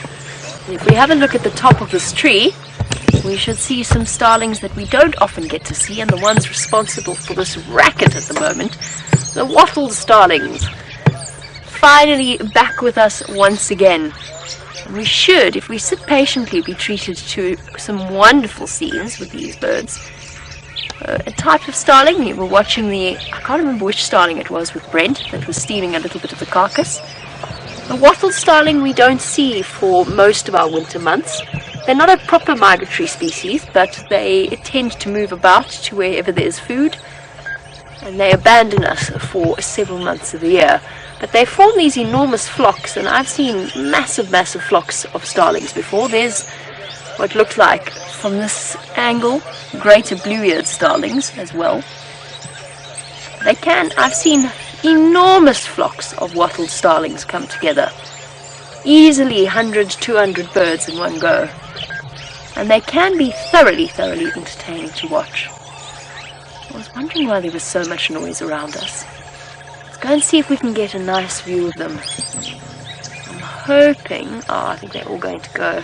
And if we have a look at the top of this tree, we should see some starlings that we don't often get to see, and the ones responsible for this racket at the moment, the wattled starlings. Finally back with us once again. We should, if we sit patiently, be treated to some wonderful scenes with these birds. A type of starling, we were watching I can't remember which starling it was with Brent, that was steaming a little bit of the carcass. The wattled starling we don't see for most of our winter months. They're not a proper migratory species, but they tend to move about to wherever there's food, and they abandon us for several months of the year. But they form these enormous flocks, and I've seen massive, massive flocks of starlings before. There's what looked like, from this angle, greater blue-eared starlings as well. I've seen enormous flocks of wattled starlings come together. Easily 100, 200 birds in one go. And they can be thoroughly, thoroughly entertaining to watch. I was wondering why there was so much noise around us. Go and see if we can get a nice view of them. I'm hoping... Oh, I think they're all going to go.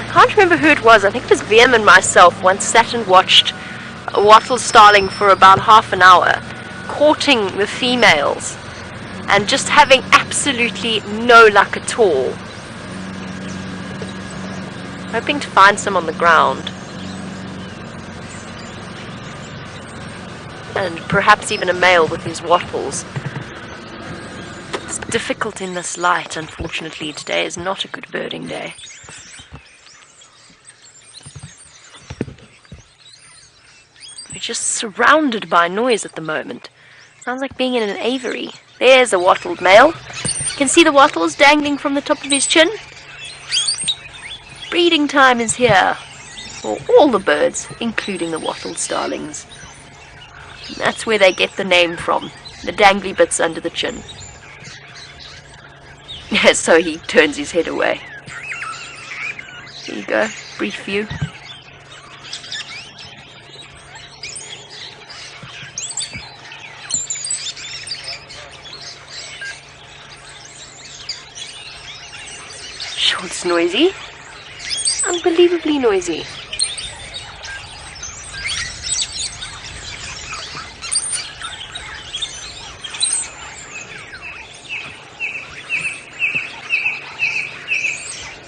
I can't remember who it was. I think it was VM and myself once sat and watched a wattled starling for about half an hour, courting the females, and just having absolutely no luck at all. Hoping to find some on the ground. And perhaps even a male with his wattles. It's difficult in this light, unfortunately. Today is not a good birding day. We're just surrounded by noise at the moment. Sounds like being in an aviary. There's a wattled male. You can see the wattles dangling from the top of his chin. Breeding time is here for all the birds, including the wattled starlings. And that's where they get the name from, the dangly bits under the chin. So he turns his head away. There you go, brief view. Sure, it's noisy. Unbelievably noisy.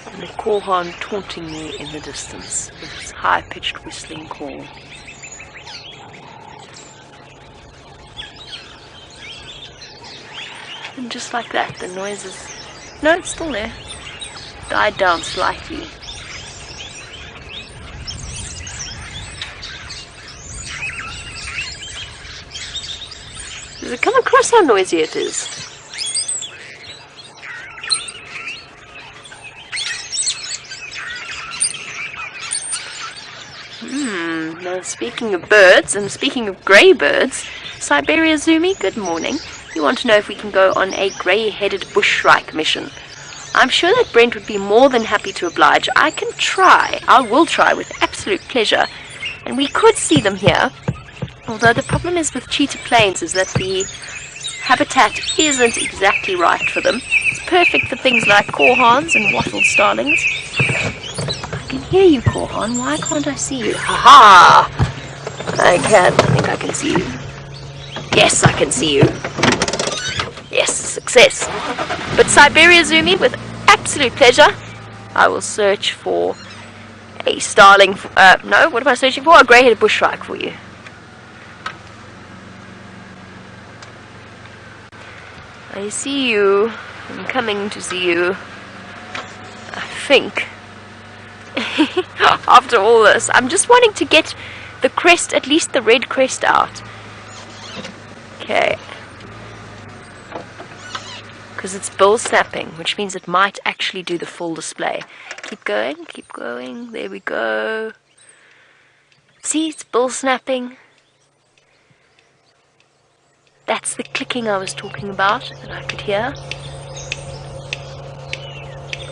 And the korhaan taunting me in the distance with its high-pitched whistling call. And just like that, the noise is... No, it's still there. Died down slightly. Does it come across how noisy it is? Now speaking of birds, and speaking of grey birds, Siberia Zumi, good morning. You want to know if we can go on a grey-headed bushshrike mission. I'm sure that Brent would be more than happy to oblige. I can try. I will try with absolute pleasure. And we could see them here. Although the problem is with cheetah plains is that the habitat isn't exactly right for them. It's perfect for things like korhaans and wattled starlings. I can hear you, korhaan. Why can't I see you? Ha ha! I can. I think I can see you. Yes, I can see you. Yes, success. But Siberia Zumi, with absolute pleasure, I will search for a starling. No, what am I searching for? A grey-headed bushshrike for you. I see you. I'm coming to see you. I think. After all this, I'm just wanting to get the crest, at least the red crest out. Okay. Because it's bill snapping, which means it might actually do the full display. Keep going, keep going. There we go. See, it's bill snapping. That's the clicking I was talking about that I could hear.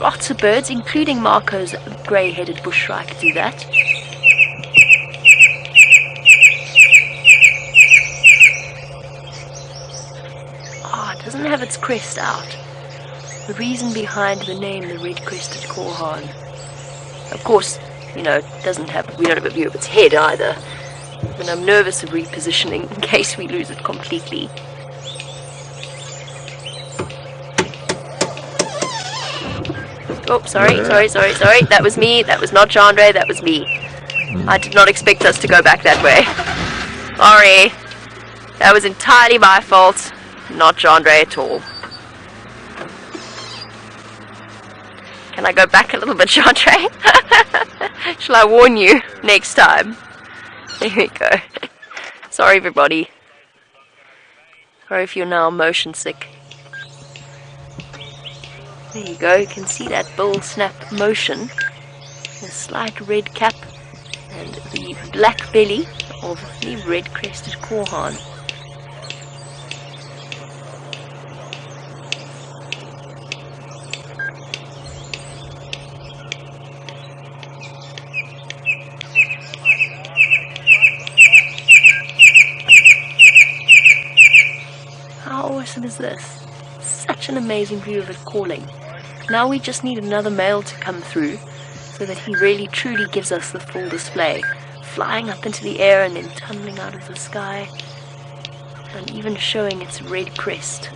Lots of birds, including Marco's grey-headed bushshrike, do that. It doesn't have its crest out. The reason behind the name, the red-crested korhaan. Of course, you know, we don't have a view of its head either. And I'm nervous of repositioning in case we lose it completely. Oh, sorry. That was me. That was not Chandra. That was me. I did not expect us to go back that way. Sorry. That was entirely my fault. Not Chandra at all. Can I go back a little bit, Chandra? Shall I warn you next time? There we go. Sorry, everybody. Sorry if you're now motion sick. There you go. You can see that bill snap motion. The slight red cap and the black belly of the red-crested korhaan. How awesome is this? Such an amazing view of it calling. Now we just need another male to come through so that he really truly gives us the full display. Flying up into the air and then tumbling out of the sky. And even showing its red crest.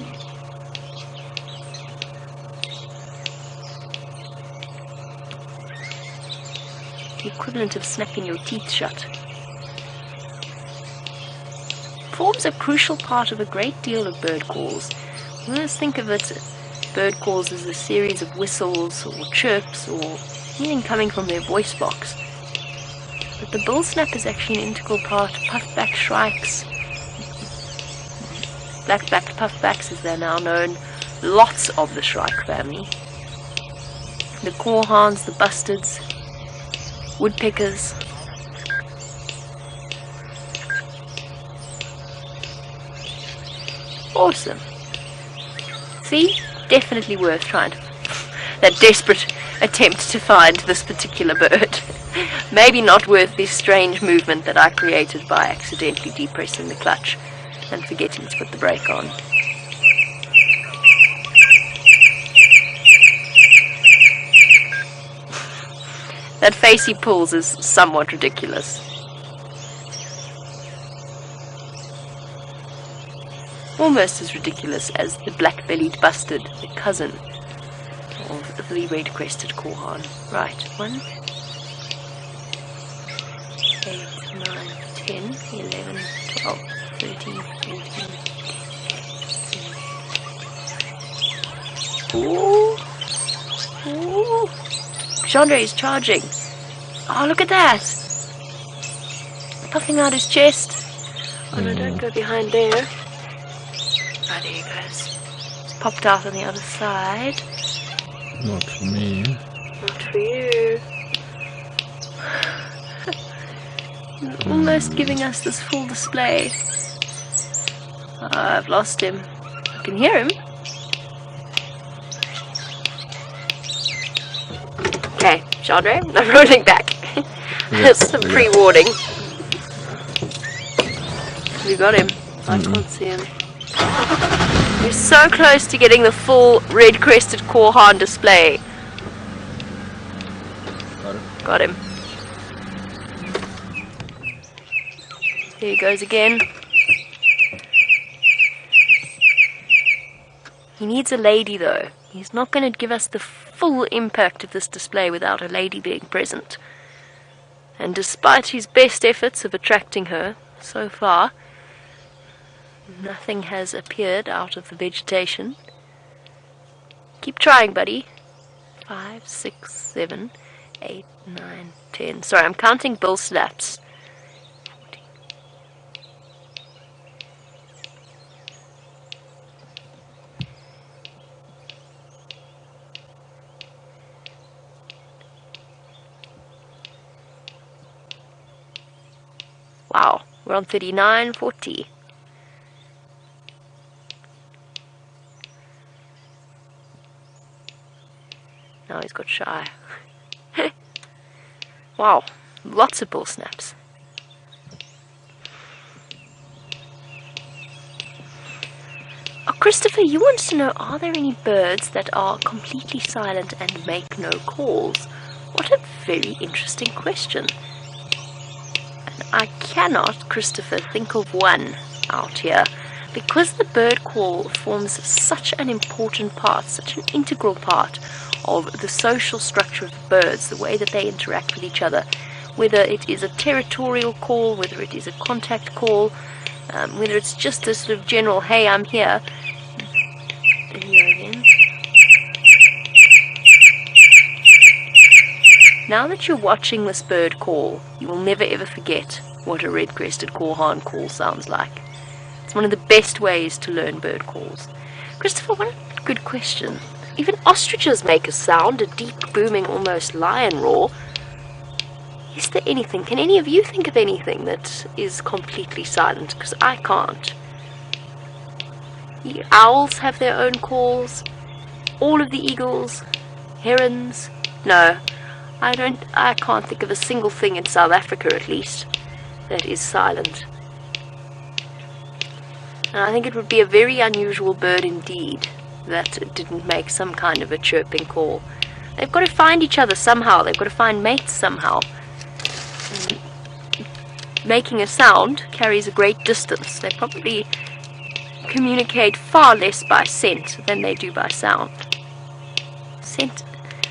The equivalent of snapping your teeth shut. Forms a crucial part of a great deal of bird calls. Let's think of it, bird calls as a series of whistles or chirps or anything coming from their voice box. But the bull snap is actually an integral part. Puffback shrikes, black-backed puffbacks as they're now known, lots of the shrike family. The corehorns, the bustards, woodpeckers. Awesome. See? Definitely worth trying to... that desperate attempt to find this particular bird. Maybe not worth this strange movement that I created by accidentally depressing the clutch and forgetting to put the brake on. That face he pulls is somewhat ridiculous. Almost as ridiculous as the black-bellied bustard, the cousin of the red-crested corehorn. Right, 1, 8, 9, 10, 11, 12, 13, 14. Ooh! Ooh! Chandra is charging. Oh, look at that! Puffing out his chest. Oh no, don't go behind there. Oh, there he goes. It's popped out on the other side. Not for me. Not for you. He's almost giving us this full display. Oh, I've lost him. I can hear him. Okay, Chandra, I'm rolling back. That's a pre-warning. We got him. I can't see him. We're so close to getting the full red-crested corehorn display. Got him. Here he goes again. He needs a lady though. He's not going to give us the full impact of this display without a lady being present. And despite his best efforts of attracting her, so far, nothing has appeared out of the vegetation. Keep trying, buddy. 5, 6, 7, 8, 9, 10. Sorry, I'm counting bull slaps. 14. Wow, we're on 39, 40. Now he's got shy. Wow, lots of bull snaps. Oh, Christopher, you want to know, are there any birds that are completely silent and make no calls? What a very interesting question. And I cannot, Christopher, think of one out here. Because the bird call forms such an important part, such an integral part of the social structure of birds, the way that they interact with each other, whether it is a territorial call, whether it is a contact call, whether it's just a sort of general, hey, I'm here. There you go again. Now that you're watching this bird call, you will never ever forget what a red-crested corehorn call sounds like. It's one of the best ways to learn bird calls. Christopher, what a good question. Even ostriches make a sound, a deep, booming, almost lion roar. Is there anything, can any of you think of anything that is completely silent? Because I can't. The owls have their own calls. All of the eagles, herons. No, I can't think of a single thing in South Africa, at least, that is silent. And I think it would be a very unusual bird indeed that didn't make some kind of a chirping call. They've got to find each other somehow. They've got to find mates somehow. And making a sound carries a great distance. They probably communicate far less by scent than they do by sound.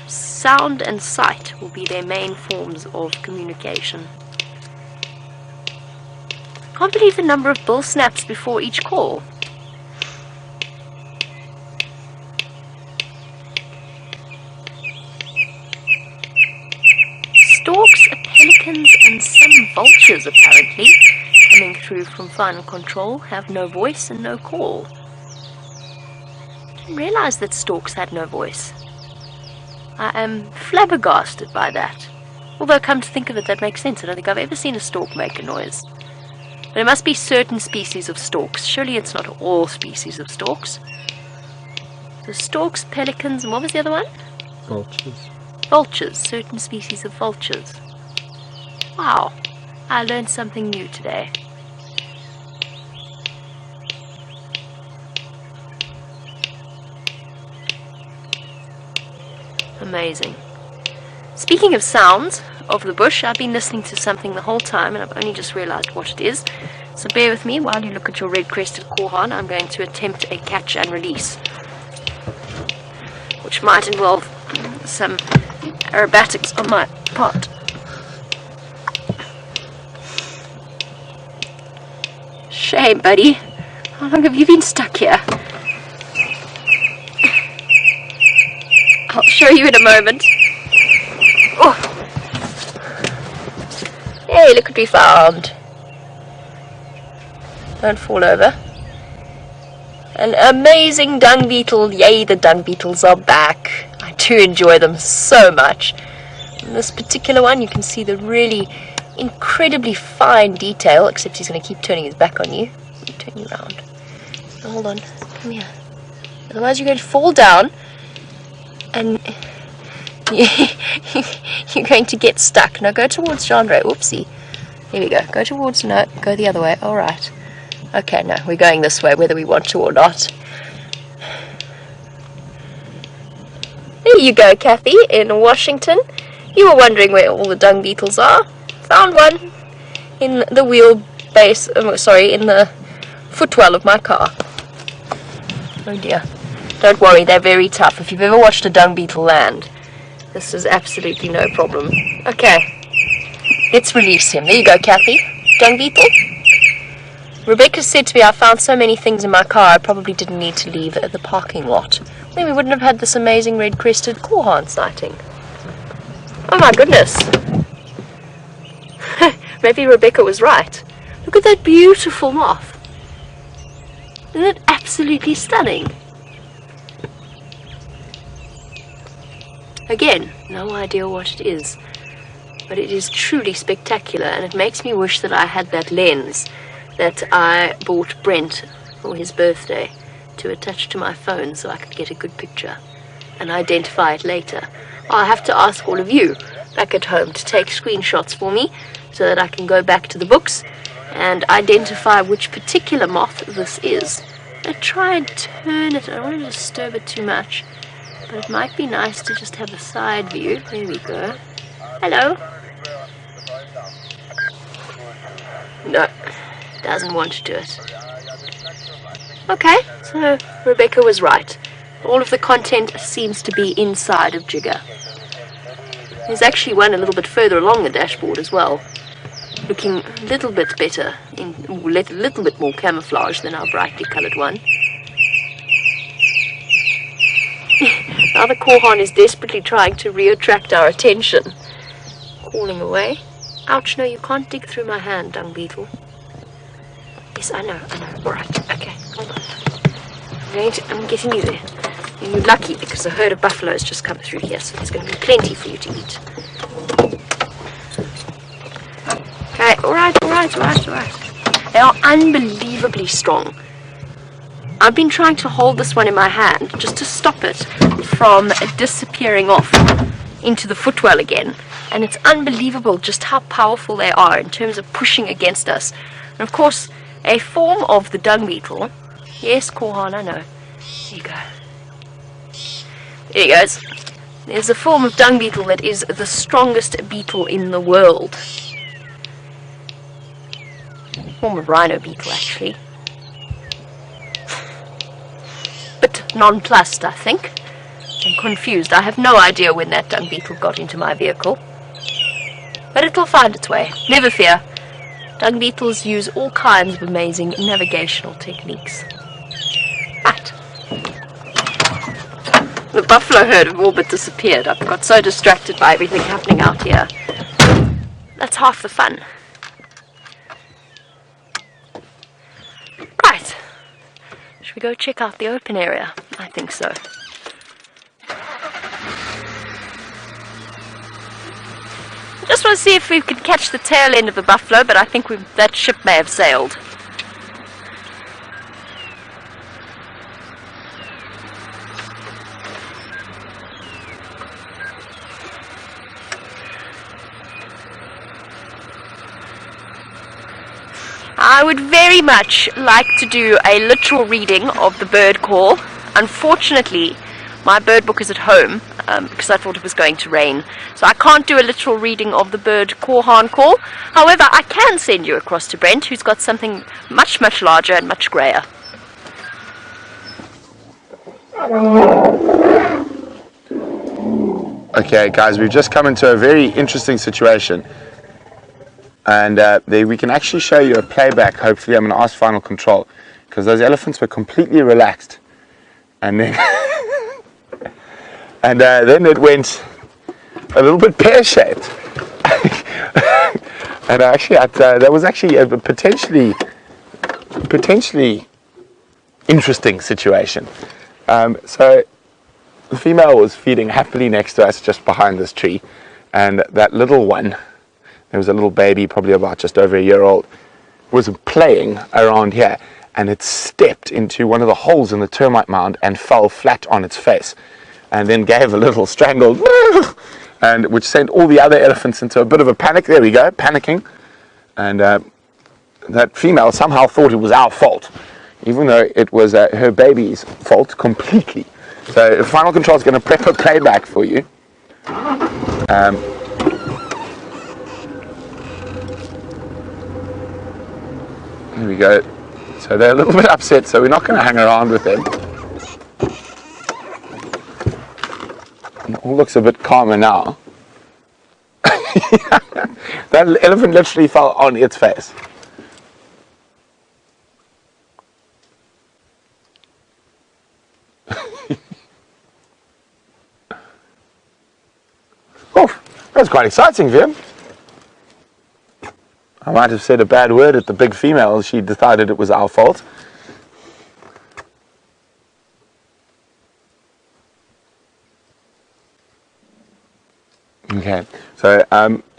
Sound and sight will be their main forms of communication. Can't believe the number of bull snaps before each call. vultures, apparently, coming through from final control, have no voice and no call. Didn't realize that storks had no voice. I am flabbergasted by that. Although, come to think of it, that makes sense. I don't think I've ever seen a stork make a noise. But it must be certain species of storks. Surely it's not all species of storks. So storks, pelicans, and what was the other one? Vultures. Vultures. Certain species of vultures. Wow. I learned something new today. Amazing. Speaking of sounds of the bush, I've been listening to something the whole time and I've only just realized what it is. So bear with me while you look at your red-crested korhaan. I'm going to attempt a catch and release, which might involve some aerobatics on my part. Shame, buddy. How long have you been stuck here? I'll show you in a moment. Oh. Hey, look what we found. Don't fall over. An amazing dung beetle. Yay, the dung beetles are back. I do enjoy them so much. In this particular one, you can see the really incredibly fine detail, except he's going to keep turning his back on you. Let me turn you around. Oh, hold on. Come here. Otherwise you're going to fall down and you're going to get stuck. Now go towards Jean-Ray. Oopsie. Here we go. Go towards... No, go the other way. All right. Okay, no, we're going this way whether we want to or not. There you go, Kathy, in Washington. You were wondering where all the dung beetles are. Found one in the wheelbase, in the footwell of my car. Oh dear. Don't worry, they're very tough. If you've ever watched a dung beetle land, this is absolutely no problem. Okay, let's release him. There you go, Kathy. Dung beetle. Rebecca said to me, I found so many things in my car I probably didn't need to leave the parking lot. Then we wouldn't have had this amazing red-crested korhaan sighting. Oh my goodness. Maybe Rebecca was right. Look at that beautiful moth. Isn't it absolutely stunning? Again, no idea what it is, but it is truly spectacular, and it makes me wish that I had that lens that I bought Brent for his birthday to attach to my phone so I could get a good picture and identify it later. I'll have to ask all of you back at home to take screenshots for me so that I can go back to the books and identify which particular moth this is. I try and turn it. I don't want to disturb it too much, but it might be nice to just have a side view. There we go. Hello. No, doesn't want to do it. Okay, so Rebecca was right. All of the content seems to be inside of Jigger. There's actually one a little bit further along the dashboard as well, looking a little bit better, a little bit more camouflage than our brightly coloured one. Now the korhaan is desperately trying to reattract our attention, calling away. Ouch, no, you can't dig through my hand, dung beetle. Yes, I know. Alright, okay, hold on. I'm getting you there. And you're lucky because a herd of buffaloes just come through here, so there's going to be plenty for you to eat. Okay, alright. They are unbelievably strong. I've been trying to hold this one in my hand just to stop it from disappearing off into the footwell again. And it's unbelievable just how powerful they are in terms of pushing against us. And of course, a form of the dung beetle. Yes, korhaan, I know. There you go. There he goes. There's a form of dung beetle that is the strongest beetle in the world. Form of rhino beetle, actually. But nonplussed, I think. I'm confused. I have no idea when that dung beetle got into my vehicle. But it'll find its way. Never fear. Dung beetles use all kinds of amazing navigational techniques. Right. The buffalo herd have all but disappeared. I've got so distracted by everything happening out here. That's half the fun. Should we go check out the open area? I think so. Just want to see if we could catch the tail end of the buffalo, but I think that ship may have sailed. I would very much like to do a literal reading of the bird call. Unfortunately, my bird book is at home because I thought it was going to rain. So I can't do a literal reading of the bird horn call. However, I can send you across to Brent, who's got something much, much larger and much grayer. Okay, guys, we've just come into a very interesting situation. And we can actually show you a playback. Hopefully, I'm going to ask Final Control, because those elephants were completely relaxed. And then then it went a little bit pear-shaped. And actually, that was actually a potentially interesting situation. So the female was feeding happily next to us, just behind this tree, and that little one, there was a little baby, probably about just over a year old, was playing around here, and it stepped into one of the holes in the termite mound and fell flat on its face, and then gave a little strangled and which sent all the other elephants into a bit of a panic. There we go, panicking. And that female somehow thought it was our fault, even though it was her baby's fault completely. So Final Control is going to prep a playback for you. There we go. So they're a little bit upset, so we're not going to hang around with them. It all looks a bit calmer now. That elephant literally fell on its face. Oh, that's quite exciting, Vim. I might have said a bad word at the big female. She decided it was our fault. Okay, so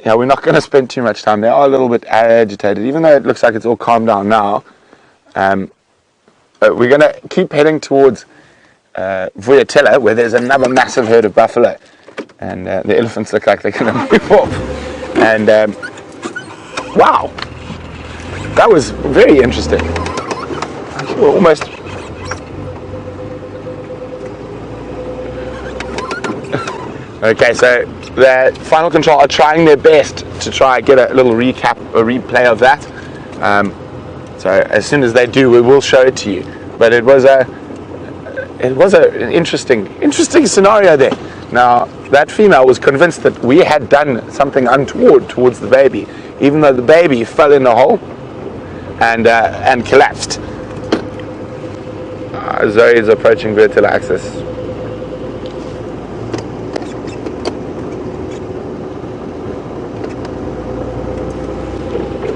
yeah, we're not going to spend too much time. They are a little bit agitated, even though it looks like it's all calmed down now. But we're going to keep heading towards Vultures, where there's another massive herd of buffalo, and the elephants look like they're going to move off. And wow, that was very interesting. We're almost. Okay, so the Final Control are trying their best to try and get a little recap, a replay of that. So as soon as they do, we will show it to you. But it was an interesting scenario there. Now that female was convinced that we had done something untoward towards the baby, even though the baby fell in the hole and collapsed. Zoe is approaching vertical axis.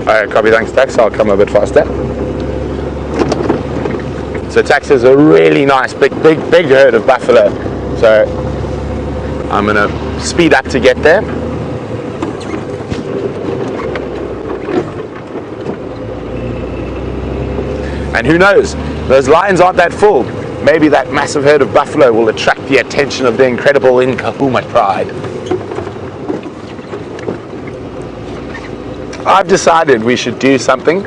Alright, copy, thanks Tax, I'll come a bit faster. So Tax is a really nice big herd of buffalo. So I'm going to speed up to get there. And who knows, those lions aren't that full. Maybe that massive herd of buffalo will attract the attention of the incredible Nkuhuma pride. I've decided we should do something,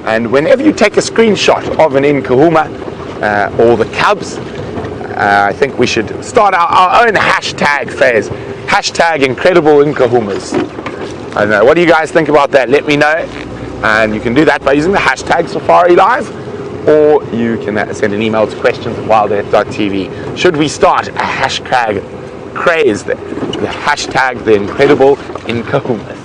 and whenever you take a screenshot of an Nkuhuma or the cubs, I think we should start our own hashtag phase. Hashtag incredible Nkuhumas. I don't know, what do you guys think about that? Let me know. And you can do that by using the hashtag Safari Live, or you can send an email to questions@WildEarthTV. Should we start a hashtag craze, the hashtag the incredible Nkuhumas?